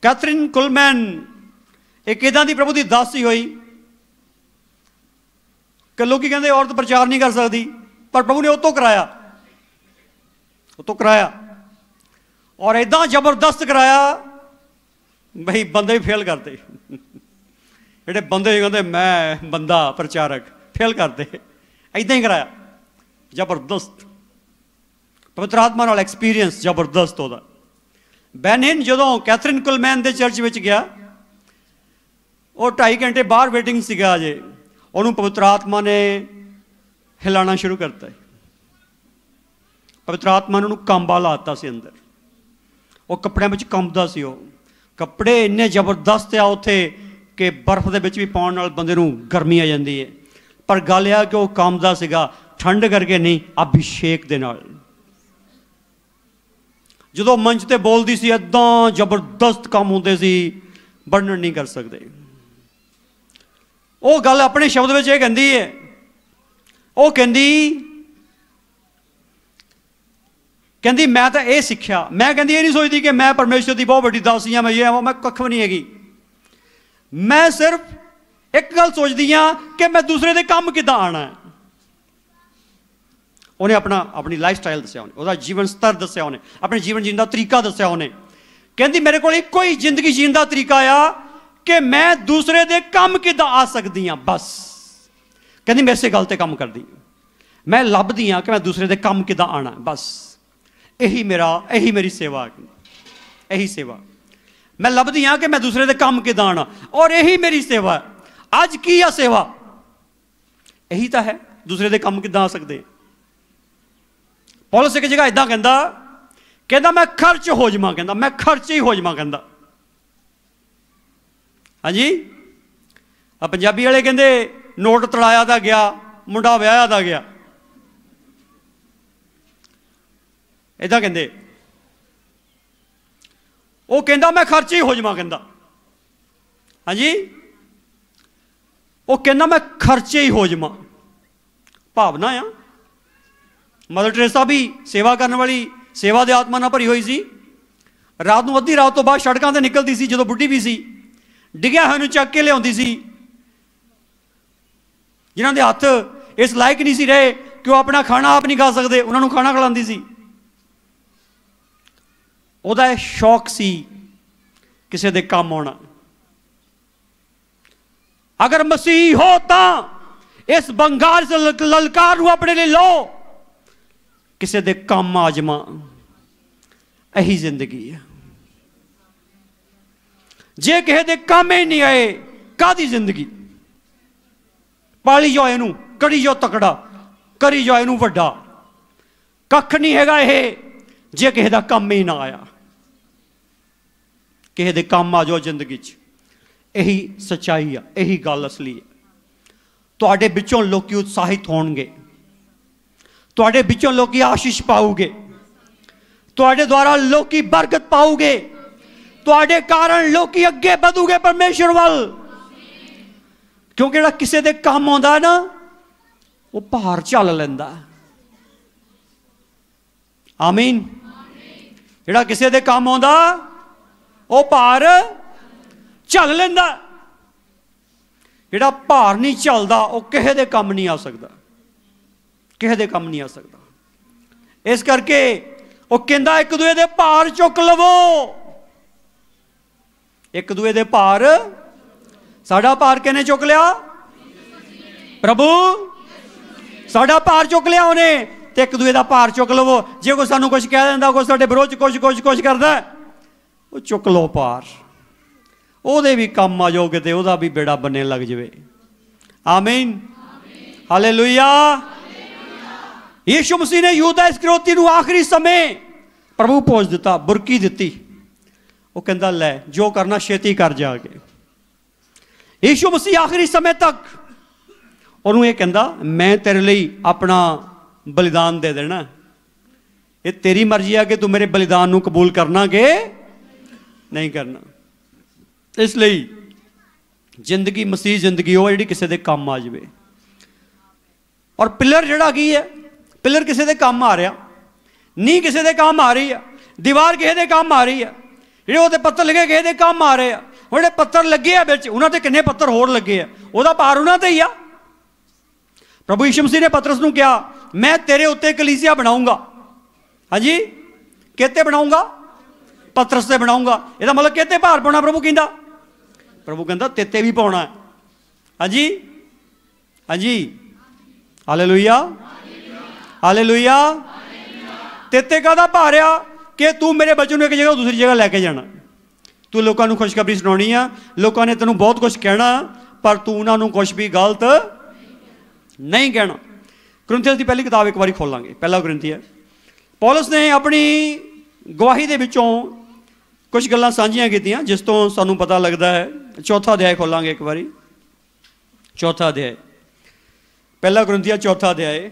ਕੈਥਰੀਨ ਕੁਲਮੈਨ ਇੱਕ ਇੱਦਾਂ ਦੀ ਪ੍ਰਭੂ ਦੀ ਦਾਸੀ ਹੋਈ ਕਿ ਲੋਕੀ ਕਹਿੰਦੇ ਔਰਤ ਪ੍ਰਚਾਰ ਨਹੀਂ ਕਰ ਸਕਦੀ, ਪਰ ਪ੍ਰਭੂ ਨੇ ਉਹ ਤੋਂ ਕਰਾਇਆ, ਔਰ ਇੱਦਾਂ ਜ਼ਬਰਦਸਤ ਕਰਾਇਆ ਬਈ ਬੰਦੇ ਵੀ ਫੇਲ ਕਰਤੇ। ਜਿਹੜੇ ਬੰਦੇ ਕਹਿੰਦੇ ਮੈਂ ਬੰਦਾ ਪ੍ਰਚਾਰਕ, ਫੇਲ ਕਰਦੇ। ਇੱਦਾਂ ਹੀ ਕਰਾਇਆ ਜ਼ਬਰਦਸਤ। ਪਵਿੱਤਰ ਆਤਮਾ ਨਾਲ ਐਕਸਪੀਰੀਅੰਸ ਜ਼ਬਰਦਸਤ ਉਹਦਾ। ਬੈਨਹਿਨ ਜਦੋਂ ਕੈਥਰੀਨ ਕੁਲਮੈਨ ਦੇ ਚਰਚ ਵਿੱਚ ਗਿਆ, ਉਹ 2.5 ਘੰਟੇ ਬਾਹਰ ਵੇਟਿੰਗ ਸੀਗਾ ਅਜੇ, ਉਹਨੂੰ ਪਵਿੱਤਰ ਆਤਮਾ ਨੇ ਹਿਲਾਉਣਾ ਸ਼ੁਰੂ ਕਰਤਾ। ਪਵਿੱਤਰ ਆਤਮਾ ਨੇ ਉਹਨੂੰ ਕੰਬਾ ਲਾਤਾ ਸੀ ਅੰਦਰ। ਉਹ ਕੱਪੜਿਆਂ ਵਿੱਚ ਕੰਬਦਾ ਸੀ। ਉਹ ਕੱਪੜੇ ਇੰਨੇ ਜ਼ਬਰਦਸਤ ਆ ਉੱਥੇ ਕਿ ਬਰਫ਼ ਦੇ ਵਿੱਚ ਵੀ ਪਾਉਣ ਨਾਲ ਬੰਦੇ ਨੂੰ ਗਰਮੀ ਆ ਜਾਂਦੀ ਹੈ। ਪਰ ਗੱਲ ਇਹ ਆ ਕਿ ਉਹ ਕੰਬਦਾ ਸੀਗਾ, ਠੰਡ ਕਰਕੇ ਨਹੀਂ, ਅਭਿਸ਼ੇਕ ਦੇ ਨਾਲ। ਜਦੋਂ ਮੰਚ ਤੇ ਬੋਲਦੀ ਸੀ ਇੱਦਾਂ ਜ਼ਬਰਦਸਤ ਕੰਮ ਹੁੰਦੇ ਸੀ, ਵਰਣਨ ਨਹੀਂ ਕਰ ਸਕਦੇ। ਉਹ ਗੱਲ ਆਪਣੇ ਸ਼ਬਦ ਵਿੱਚ ਇਹ ਕਹਿੰਦੀ ਹੈ, ਉਹ ਕਹਿੰਦੀ ਮੈਂ ਤਾਂ ਇਹ ਸਿੱਖਿਆ। ਮੈਂ ਕਹਿੰਦੀ ਇਹ ਨਹੀਂ ਸੋਚਦੀ ਕਿ ਮੈਂ ਪਰਮੇਸ਼ਰ ਦੀ ਬਹੁਤ ਵੱਡੀ ਦਾਸੀ ਹਾਂ, ਮੈਂ ਕੱਖ ਵੀ ਨਹੀਂ ਹੈਗੀ। ਮੈਂ ਸਿਰਫ ਇੱਕ ਗੱਲ ਸੋਚਦੀ ਹਾਂ ਕਿ ਮੈਂ ਦੂਸਰੇ ਦੇ ਕੰਮ ਕਿੱਦਾਂ ਆਉਣਾ ਹੈ। ਉਹਨੇ ਆਪਣੀ ਲਾਈਫ ਸਟਾਈਲ ਦੱਸਿਆ, ਉਹਦਾ ਜੀਵਨ ਸਤਰ ਦੱਸਿਆ, ਉਹਨੇ ਆਪਣੇ ਜੀਵਨ ਜੀਣ ਦਾ ਤਰੀਕਾ ਦੱਸਿਆ। ਉਹਨੇ ਕਹਿੰਦੀ ਮੇਰੇ ਕੋਲ ਇੱਕੋ ਹੀ ਜ਼ਿੰਦਗੀ ਜੀਣ ਦਾ ਤਰੀਕਾ ਆ ਕਿ ਮੈਂ ਦੂਸਰੇ ਦੇ ਕੰਮ ਕਿੱਦਾਂ ਆ ਸਕਦੀ ਹਾਂ, ਬਸ। ਕਹਿੰਦੀ ਮੈਂ ਇਸੇ ਗੱਲ ਤੇ ਕੰਮ ਕਰਦੀ, ਮੈਂ ਲੱਭਦੀ ਹਾਂ ਕਿ ਮੈਂ ਦੂਸਰੇ ਦੇ ਕੰਮ ਕਿੱਦਾਂ ਆਉਣਾ, ਬਸ। ਇਹੀ ਮੇਰੀ ਸੇਵਾ, ਇਹੀ ਸੇਵਾ। ਮੈਂ ਲੱਭਦੀ ਹਾਂ ਕਿ ਮੈਂ ਦੂਸਰੇ ਦੇ ਕੰਮ ਕਿੱਦਾਂ ਆਉਣਾ, ਔਰ ਇਹੀ ਮੇਰੀ ਸੇਵਾ। ਅੱਜ ਕੀ ਆ ਸੇਵਾ? ਇਹੀ ਤਾਂ ਹੈ, ਦੂਸਰੇ ਦੇ ਕੰਮ ਕਿੱਦਾਂ ਆ ਸਕਦੇ। ਪੌਲਸ ਇੱਕ ਜਗ੍ਹਾ ਇੱਦਾਂ ਕਹਿੰਦਾ ਮੈਂ ਖਰਚ ਹੋ ਜਾਵਾਂ, ਕਹਿੰਦਾ ਮੈਂ ਖਰਚ ਹੀ ਹੋ ਜਾਵਾਂ, ਕਹਿੰਦਾ। ਹਾਂਜੀ, ਆ ਪੰਜਾਬੀ ਵਾਲੇ ਕਹਿੰਦੇ ਨੋਟ ਤੜਾਇਆ ਦਾ ਗਿਆ, ਮੁੰਡਾ ਵਿਆਹਿਆ ਦਾ ਗਿਆ, ਇੱਦਾਂ ਕਹਿੰਦੇ। ਉਹ ਕਹਿੰਦਾ ਮੈਂ ਖਰਚ ਹੀ ਹੋ ਜਾਵਾਂ, ਕਹਿੰਦਾ। ਹਾਂਜੀ, ਉਹ ਕਹਿੰਦਾ ਮੈਂ ਖਰਚੇ ਹੀ ਹੋ ਜਾਵਾਂ। ਭਾਵਨਾ ਆ। ਮਦਰ ਟਰੇਸਾ ਵੀ ਸੇਵਾ ਕਰਨ ਵਾਲੀ, ਸੇਵਾ ਦੇ ਆਤਮਾ ਨਾਲ ਭਰੀ ਹੋਈ ਸੀ। ਰਾਤ ਨੂੰ ਅੱਧੀ ਰਾਤ ਤੋਂ ਬਾਅਦ ਸੜਕਾਂ 'ਤੇ ਨਿਕਲਦੀ ਸੀ, ਜਦੋਂ ਬੁੱਢੀ ਵੀ ਸੀ, ਡਿੱਗਿਆ ਹੋਇਆ ਨੂੰ ਚੱਕ ਕੇ ਲਿਆਉਂਦੀ ਸੀ। ਜਿਨ੍ਹਾਂ ਦੇ ਹੱਥ ਇਸ ਲਾਇਕ ਨਹੀਂ ਸੀ ਰਹੇ ਕਿ ਉਹ ਆਪਣਾ ਖਾਣਾ ਆਪ ਨਹੀਂ ਖਾ ਸਕਦੇ, ਉਹਨਾਂ ਨੂੰ ਖਾਣਾ ਖਿਲਾਉਂਦੀ ਸੀ। ਉਹਦਾ ਇਹ ਸ਼ੌਕ ਸੀ ਕਿਸੇ ਦੇ ਕੰਮ ਆਉਣਾ। ਅਗਰ ਮਸੀਹ ਹੋ ਤਾਂ ਇਸ ਬੰਗਾਰ ਲਲਕਾਰ ਨੂੰ ਆਪਣੇ ਲਈ ਲਓ, ਕਿਸੇ ਦੇ ਕੰਮ ਆ ਜਾਵਾਂ। ਇਹੀ ਜ਼ਿੰਦਗੀ ਹੈ। ਜੇ ਕਿਸੇ ਦੇ ਕੰਮ ਹੀ ਨਹੀਂ ਆਏ, ਕਾਹਦੀ ਜ਼ਿੰਦਗੀ? ਪਾਲੀ ਜਾਓ ਇਹਨੂੰ, ਕਰੀ ਜਾਓ ਤਕੜਾ, ਕਰੀ ਜਾਓ ਇਹਨੂੰ ਵੱਡਾ। ਕੱਖ ਨਹੀਂ ਹੈਗਾ ਇਹ ਜੇ ਕਿਸੇ ਦਾ ਕੰਮ ਹੀ ਨਾ ਆਇਆ। ਕਿਸੇ ਦੇ ਕੰਮ ਆ ਜਾਓ ਜ਼ਿੰਦਗੀ 'ਚ। ਇਹੀ ਸੱਚਾਈ ਆ, ਇਹੀ ਗੱਲ ਅਸਲੀ ਹੈ। ਤੁਹਾਡੇ ਵਿੱਚੋਂ ਲੋਕੀ ਉਤਸ਼ਾਹਿਤ ਹੋਣਗੇ, ਤੁਹਾਡੇ ਵਿੱਚੋਂ ਲੋਕੀ ਆਸ਼ੀਸ਼ ਪਾਉਗੇ, ਤੁਹਾਡੇ ਦੁਆਰਾ ਲੋਕੀ ਬਰਕਤ ਪਾਉਗੇ, ਤੁਹਾਡੇ ਕਾਰਨ ਲੋਕੀ ਅੱਗੇ ਵਧੂਗੇ ਪਰਮੇਸ਼ਰ ਵੱਲ। ਕਿਉਂਕਿ ਜਿਹੜਾ ਕਿਸੇ ਦੇ ਕੰਮ ਆਉਂਦਾ ਨਾ, ਉਹ ਭਾਰ ਝੱਲ ਲੈਂਦਾ। ਆਮੀਨ। ਜਿਹੜਾ ਕਿਸੇ ਦੇ ਕੰਮ ਆਉਂਦਾ, ਉਹ ਭਾਰ ਝੱਲ ਲੈਂਦਾ। ਜਿਹੜਾ ਭਾਰ ਨਹੀਂ ਝੱਲਦਾ, ਉਹ ਕਿਸੇ ਦੇ ਕੰਮ ਨਹੀਂ ਆ ਸਕਦਾ, ਕਿਸੇ ਦੇ ਕੰਮ ਨਹੀਂ ਆ ਸਕਦਾ। ਇਸ ਕਰਕੇ ਉਹ ਕਹਿੰਦਾ ਇੱਕ ਦੂਏ ਦੇ ਭਾਰ ਚੁੱਕ ਲਵੋ। ਇੱਕ ਦੂਏ ਦੇ ਭਾਰ। ਸਾਡਾ ਭਾਰ ਕਿਹਨੇ ਚੁੱਕ ਲਿਆ? ਪ੍ਰਭੂ। ਸਾਡਾ ਭਾਰ ਚੁੱਕ ਲਿਆ ਉਹਨੇ, ਤੇ ਇੱਕ ਦੂਏ ਦਾ ਭਾਰ ਚੁੱਕ ਲਵੋ। ਜੇ ਕੋਈ ਸਾਨੂੰ ਕੁਝ ਕਹਿ ਦਿੰਦਾ, ਕੋਈ ਸਾਡੇ ਵਿਰੋਧ 'ਚ ਕੁਝ ਕਰਦਾ, ਉਹ ਚੁੱਕ ਲਓ ਭਾਰ। ਉਹਦੇ ਵੀ ਕੰਮ ਆ ਜਾਓ, ਕਿਤੇ ਉਹਦਾ ਵੀ ਬੇੜਾ ਬੰਨੇ ਲੱਗ ਜਾਵੇ। ਆਮੀਨ, ਹਾਲੇਲੂਇਆ। ਯੀਸ਼ੂ ਮਸੀਹ ਨੇ ਯਹੂਦਾ ਇਸਕਰਿਓਤੀ ਨੂੰ ਆਖਰੀ ਸਮੇਂ ਪ੍ਰਭੂ ਭੋਜ ਦਿੱਤਾ, ਬੁਰਕੀ ਦਿੱਤੀ। ਉਹ ਕਹਿੰਦਾ ਲੈ ਜੋ ਕਰਨਾ ਛੇਤੀ ਕਰ ਜਾ ਕੇ। ਯੀਸ਼ੂ ਮਸੀਹ ਆਖਰੀ ਸਮੇਂ ਤੱਕ ਉਹਨੂੰ ਇਹ ਕਹਿੰਦਾ ਮੈਂ ਤੇਰੇ ਲਈ ਆਪਣਾ ਬਲੀਦਾਨ ਦੇ ਦੇਣਾ, ਇਹ ਤੇਰੀ ਮਰਜ਼ੀ ਆ ਕਿ ਤੂੰ ਮੇਰੇ ਬਲੀਦਾਨ ਨੂੰ ਕਬੂਲ ਕਰਨਾ ਕਿ ਨਹੀਂ ਕਰਨਾ। ਇਸ ਲਈ ਜ਼ਿੰਦਗੀ ਮਸੀਹ ਜ਼ਿੰਦਗੀ ਉਹ ਜਿਹੜੀ ਕਿਸੇ ਦੇ ਕੰਮ ਆ ਜਾਵੇ। ਔਰ ਪਿਲਰ ਜਿਹੜਾ ਕੀ ਹੈ, ਪਿਲਰ ਕਿਸੇ ਦੇ ਕੰਮ ਆ ਰਿਹਾ, ਨੀਂਹ ਕਿਸੇ ਦੇ ਕੰਮ ਆ ਰਹੀ ਆ, ਦੀਵਾਰ ਕਿਸੇ ਦੇ ਕੰਮ ਆ ਰਹੀ ਆ, ਜਿਹੜੇ ਉਹਦੇ ਪੱਥਰ ਲੱਗੇ ਕਿਸੇ ਦੇ ਕੰਮ ਆ ਰਹੇ ਆ। ਹੁਣ ਜਿਹੜੇ ਪੱਥਰ ਲੱਗੇ ਆ ਵਿੱਚ, ਉਹਨਾਂ ਤੇ ਕਿੰਨੇ ਪੱਥਰ ਹੋਰ ਲੱਗੇ ਆ, ਉਹਦਾ ਭਾਰ ਉਹਨਾਂ ਤੇ ਹੀ ਆ। ਪ੍ਰਭੂ ਯਿਸੂ ਮਸੀਹ ਨੇ ਪਤਰਸ ਨੂੰ ਕਿਹਾ ਮੈਂ ਤੇਰੇ ਉੱਤੇ ਕਲੀਸਿਆ ਬਣਾਉਂਗਾ। ਹਾਂਜੀ, ਕਿਤੇ ਬਣਾਉਂਗਾ? ਪਤਰਸ ਤੇ ਬਣਾਉਂਗਾ। ਇਹਦਾ ਮਤਲਬ ਕਿਤੇ ਭਾਰ ਪਾਉਣਾ ਪ੍ਰਭੂ ਕਹਿੰਦਾ? ਪ੍ਰਭੂ ਕਹਿੰਦਾ ਤੇਤੇ ਵੀ ਪਾਉਣਾ। ਹਾਂਜੀ ਹਾਂਜੀ, ਹਾਲੇਲੂਇਆ ਹਾਲੇਲੂਇਆ। ਤੇਤੇ ਕਾਹਦਾ ਭਾਰ ਆ? ਕਿ ਤੂੰ ਮੇਰੇ ਬੱਚੇ ਨੂੰ ਇੱਕ ਜਗ੍ਹਾ ਦੂਸਰੀ ਜਗ੍ਹਾ ਲੈ ਕੇ ਜਾਣਾ, ਤੂੰ ਲੋਕਾਂ ਨੂੰ ਖੁਸ਼ਖਬਰੀ ਸੁਣਾਉਣੀ ਆ। ਲੋਕਾਂ ਨੇ ਤੈਨੂੰ ਬਹੁਤ ਕੁਛ ਕਹਿਣਾ, ਪਰ ਤੂੰ ਉਹਨਾਂ ਨੂੰ ਕੁਛ ਵੀ ਗਲਤ ਨਹੀਂ ਕਹਿਣਾ। ਕੁਰਿੰਥੀਅਸ ਦੀ ਪਹਿਲੀ ਕਿਤਾਬ ਇੱਕ ਵਾਰੀ ਖੋਲਾਂਗੇ, ਪਹਿਲਾ ਕੁਰਿੰਥੀਅਸ। ਪੌਲਸ ਨੇ ਆਪਣੀ ਗਵਾਹੀ ਦੇ ਵਿੱਚੋਂ ਕੁਝ ਗੱਲਾਂ ਸਾਂਝੀਆਂ ਕੀਤੀਆਂ ਜਿਸ ਤੋਂ ਸਾਨੂੰ ਪਤਾ ਲੱਗਦਾ ਹੈ। ਚੌਥਾ ਅਧਿਆਇ ਖੋਲਾਂਗੇ ਇੱਕ ਵਾਰੀ, ਚੌਥਾ ਅਧਿਆਇ, ਪਹਿਲਾ ਕੁਰਿੰਥੀਅਸ ਚੌਥਾ ਅਧਿਆਇ।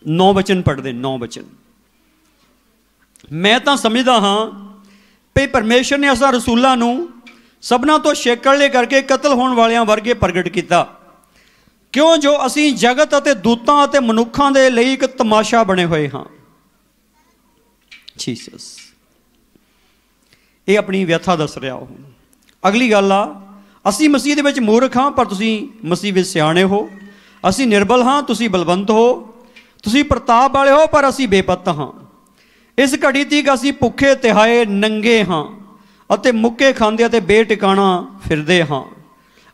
नौ वचन पढ़ते, 9 वचन। मैं तो समझदा हाँ भी परमेश्वर ने असां रसूलों नूं सबना तो शेकड़े करके कतल होने वालियां वर्गे प्रगट किया, क्यों जो असी जगत अते दूतां अते मनुखां दे लई एक तमाशा बने हुए हाँ। जीसस ये अपनी व्यथा दस रहा हो। अगली गल आ, असी मसीह दे विच मूर्ख हाँ पर तुसीं मसीह विच सियाणे हो, असी निर्बल हाँ तुसीं बलवंत हो, तुसीं प्रताप वाले हो पर असी बेपत्त हाँ। इस घड़ी तक असी भुखे तिहाए नंगे हाँ अते मुक्के खांदे अते बेटिकाणा फिरदे हाँ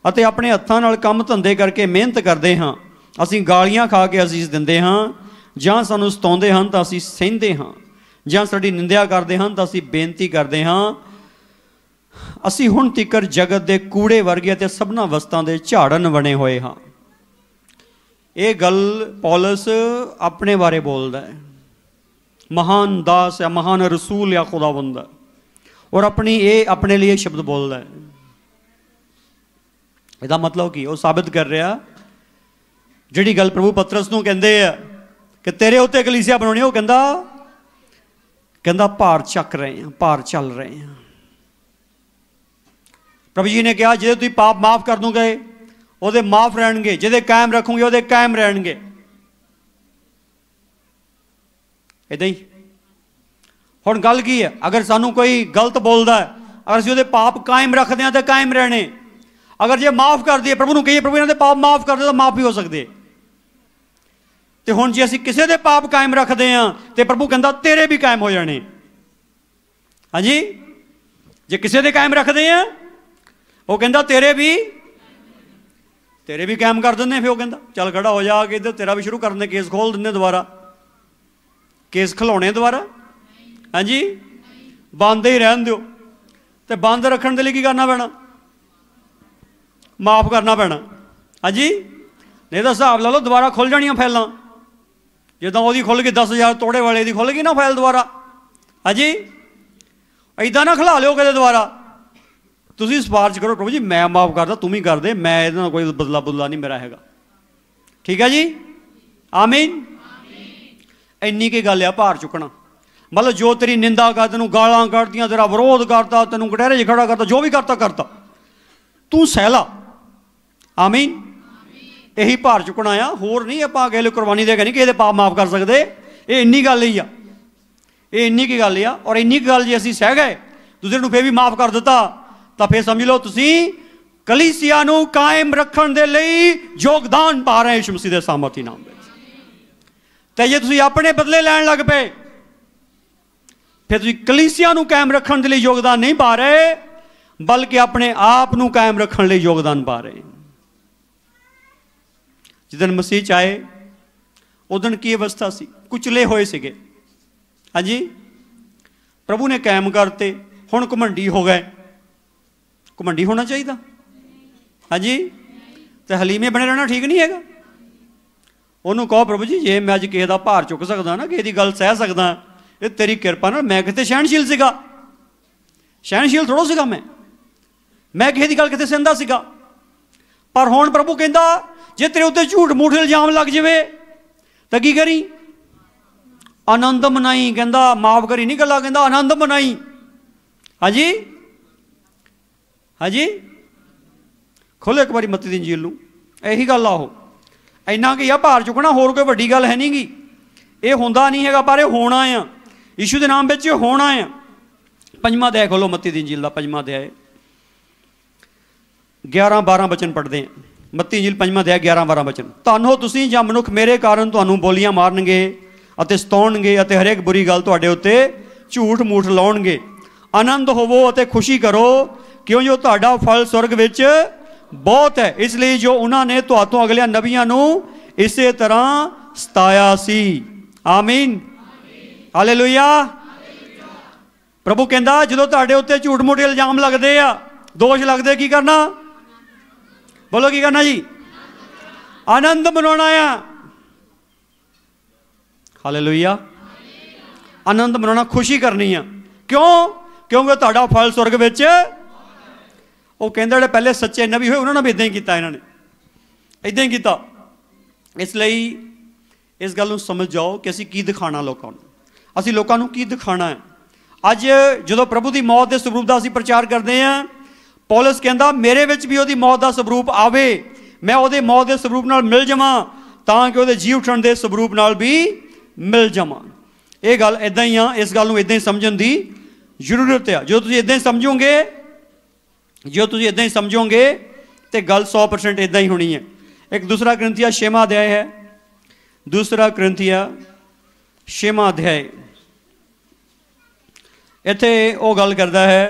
अते अपने हत्थां नाल काम धंधे करके मेहनत करते हाँ। असी गालियां खा के असीस दिंदे हाँ, जां सानूं सताउंदे हन तां असी सहिंदे हाँ, जां साडी निंदिया करदे हन तां असी बेनती करदे हाँ। असी हुण तिकर जगत दे कूड़े वर्गे अते सबना वस्तां दे झाड़न बने होए हाँ। ये गल पौलस अपने बारे बोलता है, महान दास या महान रसूल या खुदावंद, और अपनी ये अपने लिए शब्द बोलता है। इसका मतलब की वो साबित कर रहा जिहड़ी गल प्रभु पतरस नूं कहंदे आ कि तेरे उत्ते कलीसिया बनाउणी, वो कहंदा भार चक रहे हैं, भार चल रहे हैं। प्रभु जी ने कहा जे तुसीं पाप माफ कर दोगे ਉਹਦੇ ਮਾਫ ਰਹਿਣਗੇ, ਜਿਹਦੇ ਕਾਇਮ ਰੱਖੋਗੇ ਉਹਦੇ ਕਾਇਮ ਰਹਿਣਗੇ। ਇੱਦਾਂ ਹੀ ਹੁਣ ਗੱਲ ਕੀ ਹੈ, ਅਗਰ ਸਾਨੂੰ ਕੋਈ ਗਲਤ ਬੋਲਦਾ ਹੈ, ਅਗਰ ਅਸੀਂ ਉਹਦੇ ਪਾਪ ਕਾਇਮ ਰੱਖਦੇ ਹਾਂ ਤਾਂ ਕਾਇਮ ਰਹਿਣੇ, ਅਗਰ ਜੇ ਮਾਫ ਕਰ ਦਈਏ, ਪ੍ਰਭੂ ਨੂੰ ਕਹੀਏ ਪ੍ਰਭੂ ਇਹਨਾਂ ਦੇ ਪਾਪ ਮਾਫ ਕਰ ਦੇ, ਤਾਂ ਮਾਫ ਵੀ ਹੋ ਸਕਦੇ। ਤੇ ਹੁਣ ਜੇ ਅਸੀਂ ਕਿਸੇ ਦੇ ਪਾਪ ਕਾਇਮ ਰੱਖਦੇ ਹਾਂ ਤੇ ਪ੍ਰਭੂ ਕਹਿੰਦਾ ਤੇਰੇ ਵੀ ਕਾਇਮ ਹੋ ਜਾਣੇ। ਹਾਂਜੀ, ਜੇ ਕਿਸੇ ਦੇ ਕਾਇਮ ਰੱਖਦੇ ਹਾਂ ਉਹ ਕਹਿੰਦਾ ਤੇਰੇ भी कायम कर दें। फिर वो कहता चल खड़ा हो जा के इधर, तेरा भी शुरू कर दें, केस खोल दें दोबारा, केस खिलाने दोबारा। हाँ जी, बंद ही रहन दो, तो बंद रखने के लिए की करना पैना? माफ करना पैना। हाँ जी, नहीं तो हिसाब ला लो दोबारा खुल जानियां फाइलां, जिदा वो खुल गई 10,000 तोड़े वाले की खुल गई ना फाइल दोबारा। हाँ जी, इदा ना खिला लियो कहते दोबारा। तुसीं सिफारिश करो प्रभु जी मैं माफ करदा, तुम ही कर दे, मैं इहदे नाल कोई बदला बुदला नहीं मेरा हैगा। ठीक है जी, आमीन। इन्नी की गल है भार चुकना। मतलब जो तेरी निंदा कर, तेनों गालां कढ़दियां, तेरा विरोध करता, तेनों कटहरे च खड़ा करता, जो भी करता तू सहला। आमीन। यही भार चुकना आ, होर नहीं। आपां अगे कुर्बानी दे के नहीं किसी दे पाप माफ कर सकते। ये इन्नी गल ही आ, ये इन्नी की गल आ। और इन्नी गल जे असीं सह गए, दूसरे नूं फिर भी माफ कर दिता, तो फिर समझ लो तुसीं कलीसिया नूं कायम रखण दे लई योगदान पा रहे यीशु मसीह दे सामर्थी नाम विच। ते जे तुसीं अपने बदले लैण लग पे, फिर तुसीं कलीसिया नूं कायम रखण दे लई योगदान नहीं पा रहे, बल्कि अपने आप नूं कायम रखण लई योगदान पा रहे। जिदन मसीह चाहे उदन की अवस्था सी, कुचले होए सिगे। हाँ जी, प्रभु ने कायम करते, हुण घमंडी हो गए। घमंडी होना चाहिए? हाँ जी, तो हलीमे बने रहना ठीक नहीं है। उन्होंने कहो प्रभु जी जे मैं अज किसी का भार चुक सकता ना, किसी की गल सह सकता, ये तेरी कृपा ना। मैं कितने सहनशील सीगा, सहनशील थोड़ा सीगा मैं। मैं किसी की गल कितने सहंदा सीगा, पर हुण प्रभु कहंदा जे तेरे उत्ते झूठ मूठ इल्जाम लग जाए तो की करी, आनंद मनाई। कहंदा माफ करी नहीं गल्लां, कहंदा आनंद मनाई। हाँ जी, हाँ जी, खोलो एक बारी मत्ती दी इंजील नूं, यही गल आ। ओह इन्ना कि आ भार चुकना, होर कोई वड्डी गल है नहीं गी। ये होंदा नहीं हैगा, पर ये होना आ, यीशु के नाम विच होना आ। 5वां अध्याय खोलो, मत्ती दी इंजील दा 5वां अध्याय 11-12 वचन पढ़ते हैं। मत्ती इंजील 5वां अध्याय 11-12 वचन। धन हो तुसीं जां मनुख मेरे कारण तुहानूं बोलियां मारनगे अते सताउणगे अते हरेक बुरी गल तुहाडे उत्ते झूठ मूठ लाउणगे। आनंद होवो अते खुशी करो, क्यों जो तुहाडा फल स्वर्ग विच बहुत है, इसलिए जो उन्होंने तुहातों अगलियां नबियां नूं इसे तरह सताया सी। आमीन, हालेलुया। प्रभु कहंदा जो तुहाडे उत्ते झूठ मूठ इल्जाम लगदे आ, दोष लगदे, की करना? बोलो की करना जी? आनंद मनाना आ। हालेलुया, आनंद मनाना, खुशी करनी है। क्यों? क्योंकि तुहाडा फल स्वर्ग विच। वो कहंदे जिहड़े पहले सच्चे नबी होए उन्होंने भी इदां ही कीता, इन्होंने इदां ही कीता। इसलिए इस गल नूं समझ जाओ कि असीं की दिखाना लोकां नूं, असीं लोकां नूं की दिखाना है। अज जो प्रभु की मौत के स्वरूप का असीं प्रचार करते हैं, पौलुस कहंदा मेरे विच भी उहदी मौत का स्वरूप आवे, मैं उहदे मौत के स्वरूप नाल मिल जावां तां कि उहदे जी उठण के स्वरूप नाल भी मिल जावां। ये गल इदां ही आ, इस गल नूं इदां ही समझण दी जरूरत है। जो तुसीं इदां ही समझोगे, जो तुसीं इदां ही समझोगे तो गल 100% इदां ही होनी है। एक दूसरा ग्रंथिया 6वां अध्याय है, दूसरा ग्रंथिया 6वां अध्याय, इत्थे वो गल करता है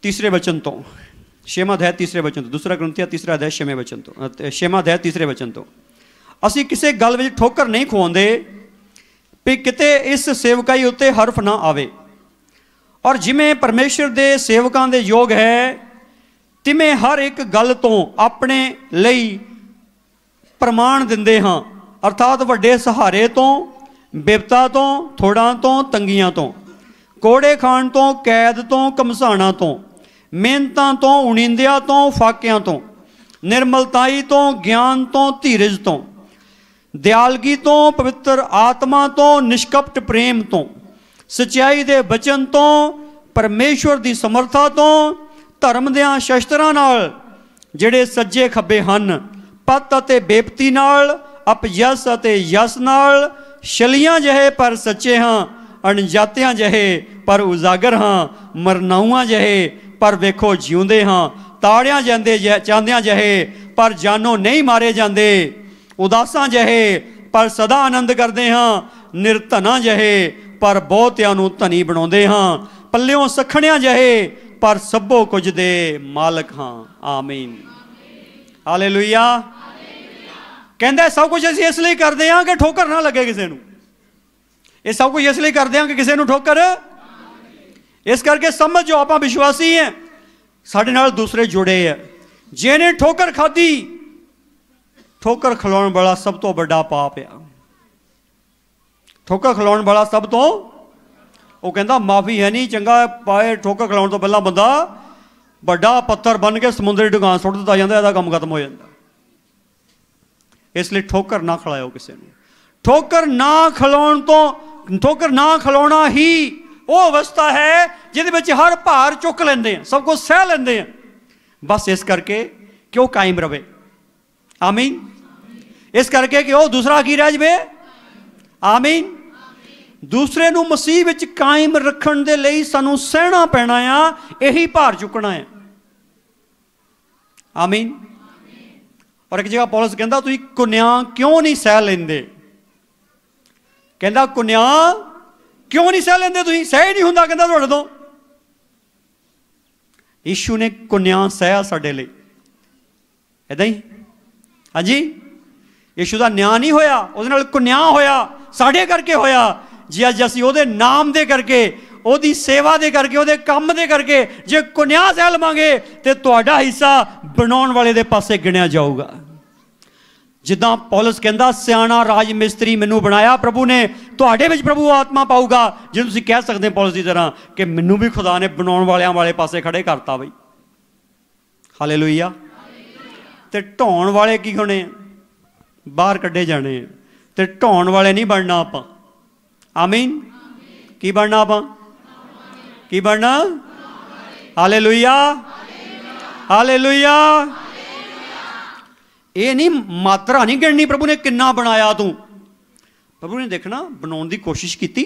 3रे वचन तो, 6वां अध्याय 3रे वचन तो, दूसरा ग्रंथिया 3रा अध्याय 6वें वचन तो, 6वां अध्याय 3रे वचन तो। असीं किसी गल विच ठोकर नहीं खवाउंदे भी किते इस सेवकाई उत्ते हरफ ना आवे, और जिमें परमेश्वर के सेवकां दे योग है तिमें हर एक गल तो अपने लई प्रमाण दिंदे हाँ, अर्थात वड्डे सहारे तो, बिपता तो, थोड़ां तो, तंगियां तो, कोड़े खाण तो, कैद तो, घमसाणा तो, मेहनतां तो, उणींदिया तो, फाकियां तो, निर्मलताई तो, ज्ञान तो, धीरज तो, दयालगी तो, पवित्र आत्मा तो, निष्कपट प्रेम तो, सच्चाई दे बचन तो, परमेश्वर की समर्था तो, धर्म दियां शस्त्रां नाल जिहड़े सज्जे खब्बे हन, पत अते बेपती नाल, अपयस अते यस नाल, छलियां जहे पर सच्चे हाँ, अणजातियां जहे पर उजागर हाँ, मरनाउआं जहे पर वेखो जिउंदे हाँ, ताड़ियां जांदे चांदियां जहे पर जानो नहीं मारे जांदे, उदासां जहे पर सदा आनंद करते हाँ, निर्धना जहे पर बहुतियां नूं धनी बनाउंदे हाँ, पल्लियों सखणियां जहे पर सभो कुछ दे मालक हाँ। आमीन, हालेलुया। कहंदा सब कुछ असीं इसलिए करते हैं कि ठोकर ना लगे किसी नूं, ये सब कुछ इसलिए करते हैं कि किसी नूं ठोकर, इस करके समझ जो आपां विश्वासी हैं, साडे नाल दूसरे जुड़े है। जिहने ठोकर खाधी, ठोकर खिलाउण वाला सब तो बड़ा पाप है। ठोकर खिलाउण वाला सब तो, वो कहंदा माफ़ी है नहीं, चंगा पाए ठोकर खिलाउण तो पहला बंदा बड़ा पत्थर बन के समुद्री डुगान सुट दिता जाता, इहदा काम खत्म हो जाता। इसलिए ठोकर ना खिलाओ किसी को। ठोकर ना खिलाउण तो, ठोकर ना खिलाउणा ही वो अवस्था है जिहदे विच हर भार चुक लेंदे हैं, सब कुछ सह लेंदे हैं, बस इस करके कि वो कायम रहे। आमीन, इस करके कि वो दूसरा की रह जाए। आमीन, दूसरे नूं मसीह विच कायम रखण दे लई सानूं सहना पैना आ, यही भार चुकना है। आमीन। और एक जगह पौलुस कहंदा तुसीं कुन्या क्यों नहीं सह लेंदे, कहंदा कुन्या क्यों नहीं सह लेंदे, तुसीं सह ही नहीं हुंदा, कहंदा तुहाडे तों। यीशु ने कुन्या सह साडे लई, इदां ही। हाँ जी, यीशु दा न्याय नहीं होया, उहदे नाल कुन्या होया, साडे करके होया। जे अज असीं उहदे नाम दे करके, उहदी सेवा दे करके, उहदे काम दे करके जे कुन्या सह लवांगे ते तुहाडा हिस्सा बनाउण वाले दे पासे गिणिया जाऊगा। जिद्दां पौलुस कहंदा सियाणा राज मिस्त्री मैनू बनाया प्रभु ने, तुहाडे विच प्रभु आत्मा पाऊगा, जिहनूं तुसीं कह सकदे पौलुस की तरह कि मैनू भी खुदा ने बनाउण वालियां वाले पासे खड़े करता बई। हालेलुया। ते ढाउण वाले की होने, बाहर कड्ढे जाने, ते ढाउण वाले नहीं बनना आपां। आमीन। की बनना आपां? की बनना? Hallelujah, hallelujah. ये नहीं मात्रा नहीं गिननी प्रभु ने किन्ना बनाया तू, प्रभु ने देखना बनाने की कोशिश की,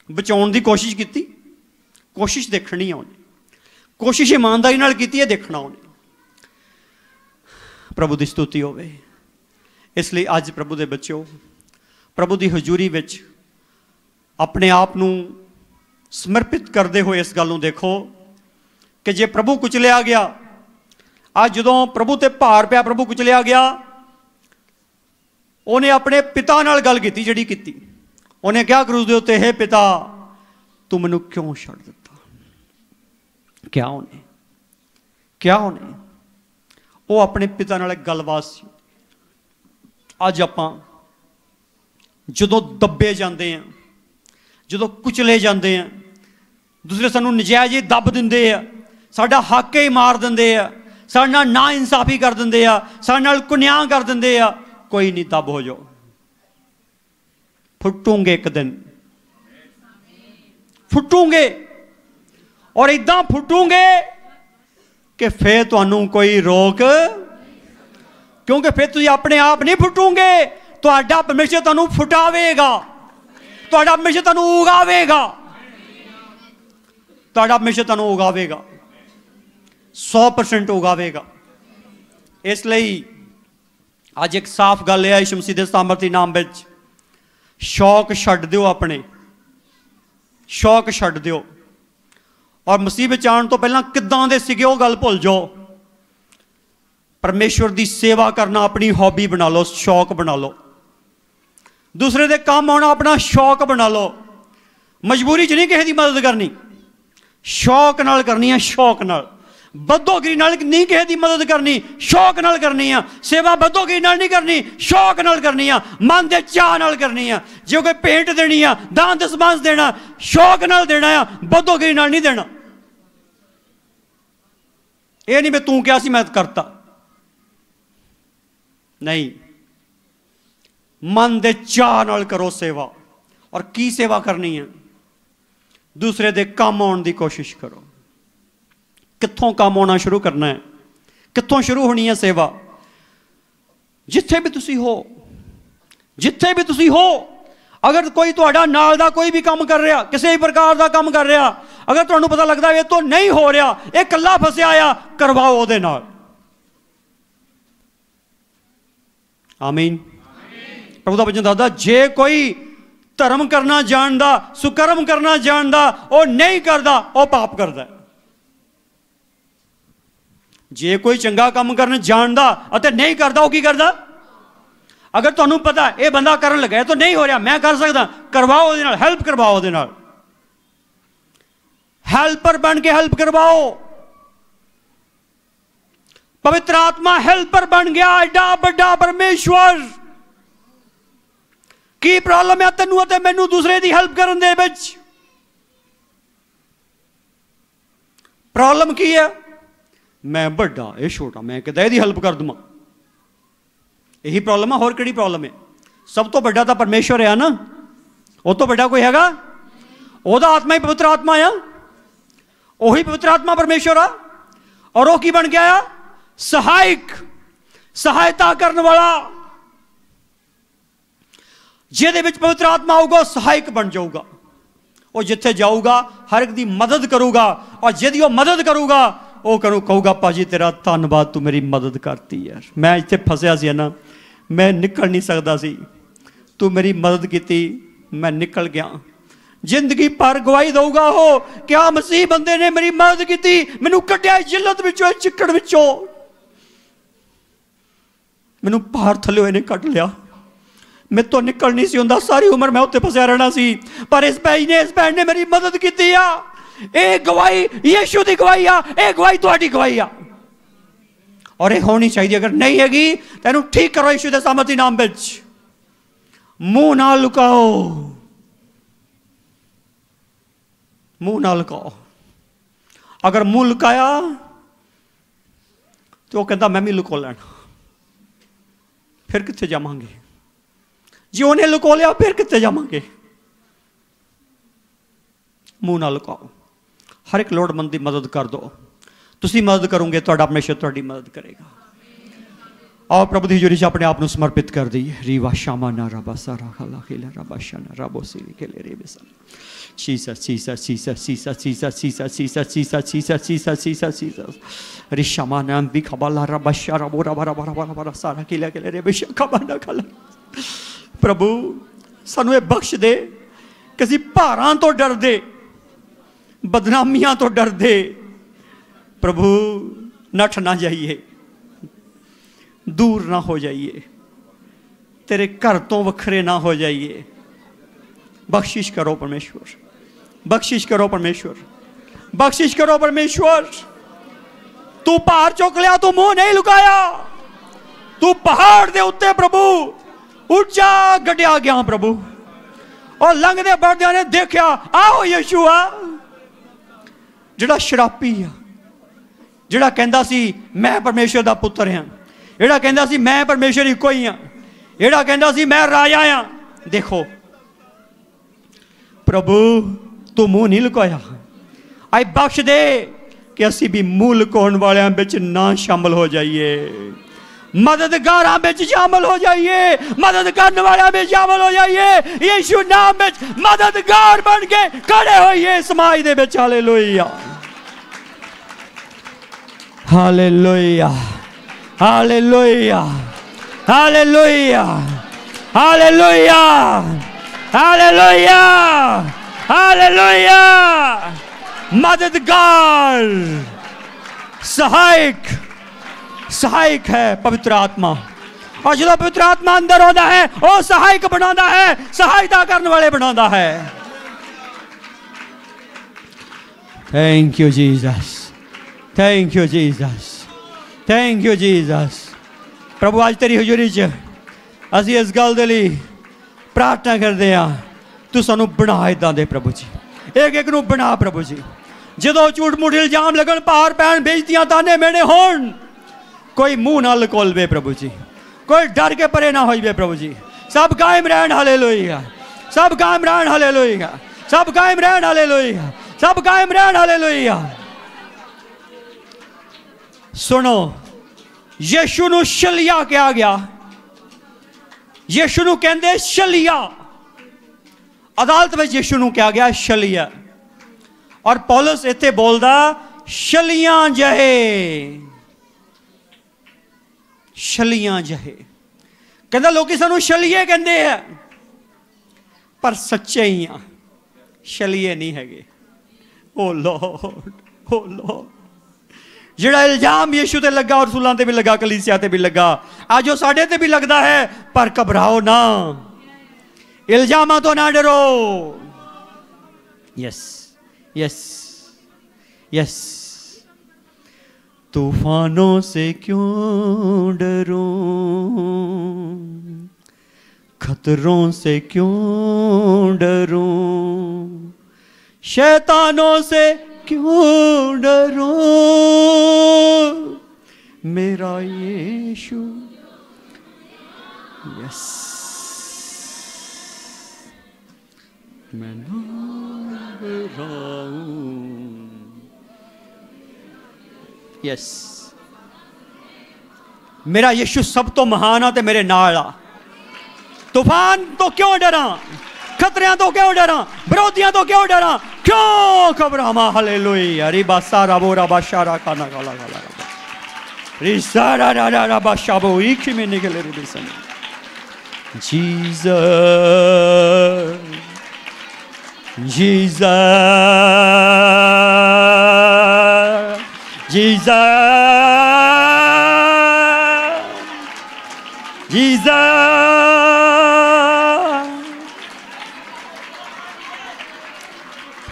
बचाने की कोशिश की, कोशिश देखनी है उन्हें, कोशिश ईमानदारी नाल की है, देखना उन्हें। प्रभु की स्तुति होवे। इसलिए अज प्रभु के बच्चों, प्रभु की हजूरी विच अपने आप नूं समर्पित करते हुए इस गल नूं देखो कि जे प्रभु कुचलिया गया, अज जदों प्रभु ते भार पिया, प्रभु कुचलिया गया, उन्हें अपने पिता नाल गल की जिहड़ी कीती। उन्हें क्या क्रूस दे उत्ते, हे पिता तू मैनूं क्यों छड्ड दित्ता? क्या उन्हें, क्या उन्हें वो अपने पिता नाल गलबात सी। अज आपां जदों दबे जाते हैं, जदों कुचले जाते हैं, दूसरे सानू नजायज ही दब दिंदे आ, साडा हक ही मार दिंदे आ, साडे नाल ना इंसाफी कर दिंदे आ, साडे नाल कुन्याह कर दिंदे आ, कोई नहीं, दब हो जाओ, फुटूंगे एक दिन, फुटूंगे, और इदां फुटूंगे कि फिर तुहानू कोई रोक, क्योंकि फिर तुसीं अपने आप नहीं फुटूंगे, तुहाडा परमेश्वर तुहानू फुटावेगा, तुहाडा परमेश्वर तुहानू उगावेगा, तुहाडा परमेश्वर तुहानू उगावेगा, 100% उगावेगा। इसलिए अज एक साफ गल है, यीशु मसीह दे सामर्थी नाम विच शौक छड्ड दिओ, अपने शौक छड्ड दिओ, और मसीह विच आउण तो पहलां किदां दे सीगे वो गल भुल जाओ। परमेश्वर की सेवा करना अपनी हॉबी बना लो, शौक बना लो, दूसरे दे काम आना अपना शौक बना लो। मजबूरी च नहीं किसी की मदद करनी, शौक नाल करनी है, शौक नाल, बदोगिरी नाल नहीं किसी की मदद करनी, शौक नाल करनी है। सेवा बदोगिरी नाल नहीं करनी, शौक नाल करनी है, मन के चाह नाल करनी है। जो कोई भेंट देनी है, दान दसमांस देना, शौक नाल देना है, बदोगिरी नाल नहीं देना। ये नहीं मैं तू क्या सी मैं करता, नहीं, मन के चाह नाल करो सेवा। और की सेवा करनी है? दूसरे दे काम आने की कोशिश करो। कित्थों काम आना शुरू करना है, कित्थों शुरू होनी है सेवा? जिथे भी तुसी हो, जिथे भी तुसी हो, अगर कोई तुहाडा नाल दा कोई भी काम कर रहा, किसी भी प्रकार का काम कर रहा, अगर तुहानू पता लगता है ये तो नहीं हो रहा, ये कल्ला फसिया आ, करवाओ उहदे नाल। आमीन। प्रभु दा वचन दसदा, जे कोई धर्म करना जानदा, सुकर्म करना जानदा, वो नहीं करदा, वो पाप करदा। जे कोई चंगा काम करना जानदा अते नहीं करदा, वो की करदा? अगर तुहानू पता ये बंदा करन लगा तो नहीं हो रहा, मैं कर सकदा, करवाओ उहदे नाल, हेल्प करवाओ उहदे नाल, हेल्पर बन के हेल्प करवाओ। पवित्र आत्मा हेल्पर बन गया, एडा बड़ा परमेश्वर। की प्रॉब्लम है तेनू ते मैनू दूसरे की हेल्प करन दे विच? प्रॉब्लम की है? मैं बड़ा, ये छोटा, मैं किदां इहदी हेल्प कर दूँ? यही प्रॉब्लम है, होर किहड़ी प्रॉब्लम है? सब तो बड़ा तो परमेश्वर है ना, वो तो बड़ा कोई हैगा? ओहदा आत्मा ही पवित्र आत्मा है, वही पवित्र आत्मा परमेश्वर आ। और वो की बन गया? सहायक, सहायता करने वाला। जिहदे विच पवित्र आत्मा आऊगा सहायक बन जाऊगा, वो जिथे जाऊगा हर एक की मदद करूगा, और जिहदी वो मदद करूगा वो कहूगा भाजी तेरा धन्नवाद, तू मेरी मदद करती यार, मैं इत्थे फसिया सी ना, मैं निकल नहीं सकता सी, तू मेरी मदद की, मैं निकल गया। जिंदगी भर गवाही दूगा हो, क्या मसीह बंदे ने मेरी मदद की, मैनू कढ़िया जिल्लत विचों, चिक्कड़ विचों, मैनू बाहर थल्ले ने कढ़ लिया, मैं तो निकल नहीं सी हुंदा, सारी उम्र मैं उत्ते फसिया रहना सी, पर इस भैन ने मेरी मदद की आ। ये गवाही यीशु की गवाही आ, ये गवाही तुहाडी गवाही आ। और यह होनी चाहिए। अगर नहीं हैगी तो ठीक करो यीशु के सामर्थी नाम विच। मुंह ना लुकाओ, मुंह ना लुकाओ। अगर मुंह लुकाया तो वह कहता मैं भी लुको लेना, फिर कितने जावांगे? जी उन्हें लुको लिया फिर कितने जावांगे? मुंह ना लुकाओ। हर एक लोड़मंद की मदद कर दो। तुसी मदद करोगे तो परमेश्वर तुहाडी मदद करेगा। आओ प्रभु की हजूरी च अपने आप को समर्पित कर दईए। रीवा शामा ना रबा सारा खला खिला रबा शाना रबो सिली के ले रे बेसा Jesus Jesus Jesus Jesus Jesus Jesus Jesus Jesus Jesus Jesus Jesus Jesus रिशामा नाम भी खबाला रबा शारा बोरा बरा बरा बरा बरा सारा खिला के ले रे बेशा खबाना खला। प्रभु सानू ये बख्श दे कि असीं भारां तो डरदे, बदनामियां तो डरदे प्रभु नठ ना जाइए, दूर ना हो जाइए, तेरे घर तो वखरे ना हो जाइए। बख्शिश करो परमेश्वर, बख्शिश करो परमेश्वर, बख्शिश करो परमेश्वर। तू पहाड़ चुक लिया, तू मुंह नहीं लुकाया। तू पहाड़ दे उत्ते प्रभु उच्चा गड्या गया प्रभु, और लंघदे बढ़दे ने देखा आओ यीशु आ, जिहड़ा शरापी आ, जिहड़ा कहंदा सी मैं परमेश्वर दा पुत्र हां, जिहड़ा कहंदा सी मैं परमेश्वर इक्को ही हां, जिहड़ा कहंदा सी मैं राजा हां। देखो प्रभु तू मुंह नहीं लुकाया। आई बख्श दे कि असी भी मुंह लुकाउण वालियां विच ना शामिल हो जाइए, मददगारां विच शामिल हो जाइए, मदद करने वालियां विच शामिल हो जाइए। यीशु नाम विच मददगार बन के खड़े होइए समाज दे विच। Hallelujah hallelujah hallelujah hallelujah hallelujah hallelujah hallelujah. मददगार सहायक, सहायक है पवित्र आत्मा, और जो पवित्र आत्मा अंदर होता है वो सहायक बनाता है, सहायता करने वाले बनाता है। Thank you Jesus, thank you Jesus, thank you Jesus. प्रभु आज तेरी हजूरी च असीं इस गल दे लई प्रार्थना करते हैं, तू सानू बना इदां दे प्रभु जी, एक एक नू बना प्रभु जी। जदों झूठ मूठ इल्जाम लगन, पार पैण, बेइज्जतियां, ताने मेने होण, कोई मुंह ना लकोलवे प्रभु जी, कोई डर के परे ना होइए प्रभु जी। सब कायम रहन हालेलुया, सब कायम रहन हालेलुया, सब कायम रहन हालेलुया, सब कायम रहन हालेलुया। सुनो, यीशु नू शलिया कहा गया, यीशु नू कहंदे शलिया, अदालत में यीशु नू कहा गया शलिया, और पौलुस इत्थे बोलदा शलियां जहे, शलियां जहे। कहंदा लोकी सानू शलिए कहंदे है, पर सच्चे ही आ, शलिए नहीं हैगे। ओ लॉर्ड, ओ लॉर्ड, जिहड़ा इल्जाम यीशु ते लगा और रसूलां ते भी लगा, कलीसिया ते भी लगा, आज वो साडे ते भी लगदा है, पर घबराओ ना, इल्जामां तो ना डरो। Yes yes yes. तूफानों से क्यों डरूं, खतरों से क्यों डरूं, शैतानों से क्यों डरूं, मेरा यीशु। यस, मैं ना डराऊं। यस, मेरा यीशु सब तो महान है ते मेरे नाल आ। तूफान तो क्यों डरा, खतरियां तो क्यों डरा, विरोधियां तो क्यों डरा, क्यों घबरावा। हालेलुया। रिबा सारा बोरा बाशारा खाना खाला खाला रिसारा रा रा रा बाशाबो इखी में निकले रे बिसन। Jesus Jesus Jesus Jesus.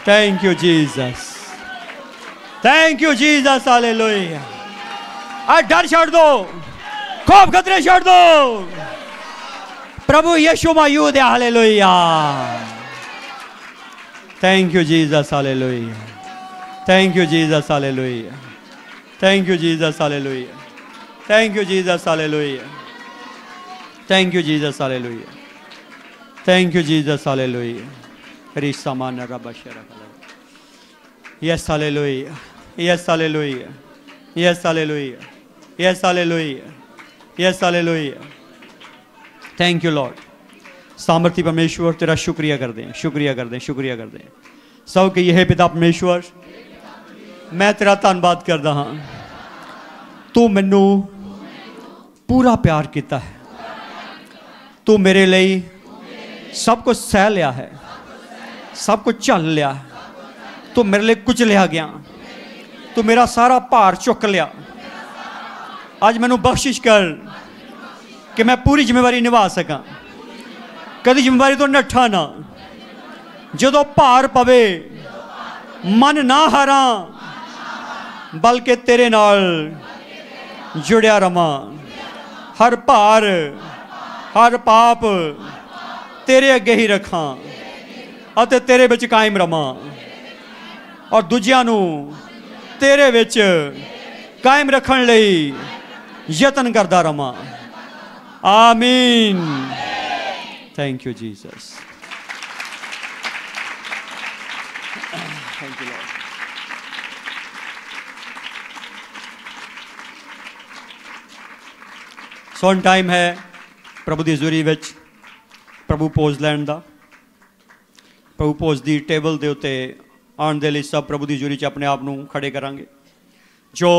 Thank you, Jesus. Thank you, Jesus. Hallelujah. डर छड़ दो, खौफ खतरे छड़ दो। प्रभु यीशु मौजूद है। Hallelujah. Thank you Jesus. Hallelujah. Thank you Jesus. Hallelujah. Thank you Jesus. Hallelujah. Thank you Jesus. Hallelujah. Thank you Jesus. Hallelujah. Thank you Jesus. Hallelujah. रिसामान रबशरा। Yes hallelujah. Yes hallelujah. Yes hallelujah. Yes hallelujah. Yes hallelujah. Thank you lord. सामर्थी परमेश्वर तेरा शुक्रिया कर दें, शुक्रिया कर दें, शुक्रिया कर दें। सब के यह पिता परमेश्वर, मैं तेरा धन्यवाद करदा हाँ। तू मैनू पूरा प्यार किया है। तू मेरे लिए सब कुछ सह लिया है, सब कुछ झल लिया है। तू मेरे लिए कुचलिया गया, तू मेरा सारा भार चुक लिया। आज मैनू बख्शिश कर कि मैं पूरी जिम्मेवारी निभा सका, कदी जिम्मेवारी तो नठा ना। जदों भार पवे मन ना हारा, बल्कि तेरे नाल जुड़िया रवा। हर भार हर पाप तेरे अगे ही रखा और तेरे विच कायम रवा, और दूजियां नू तेरे विच कायम रखने लई यतन करदा रवा। आमीन। Thank you Jesus. Thank you Lord. सोन टाइम है प्रभु की हज़ूरी विच प्रभु भोज लैन दा। प्रभु भोज की टेबल के उत्ते आने के लिए सब प्रभु की हज़ूरी च अपने आप को खड़े करांगे। जो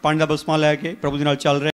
पानी का बसमा लैके प्रभु के नाल चल रहे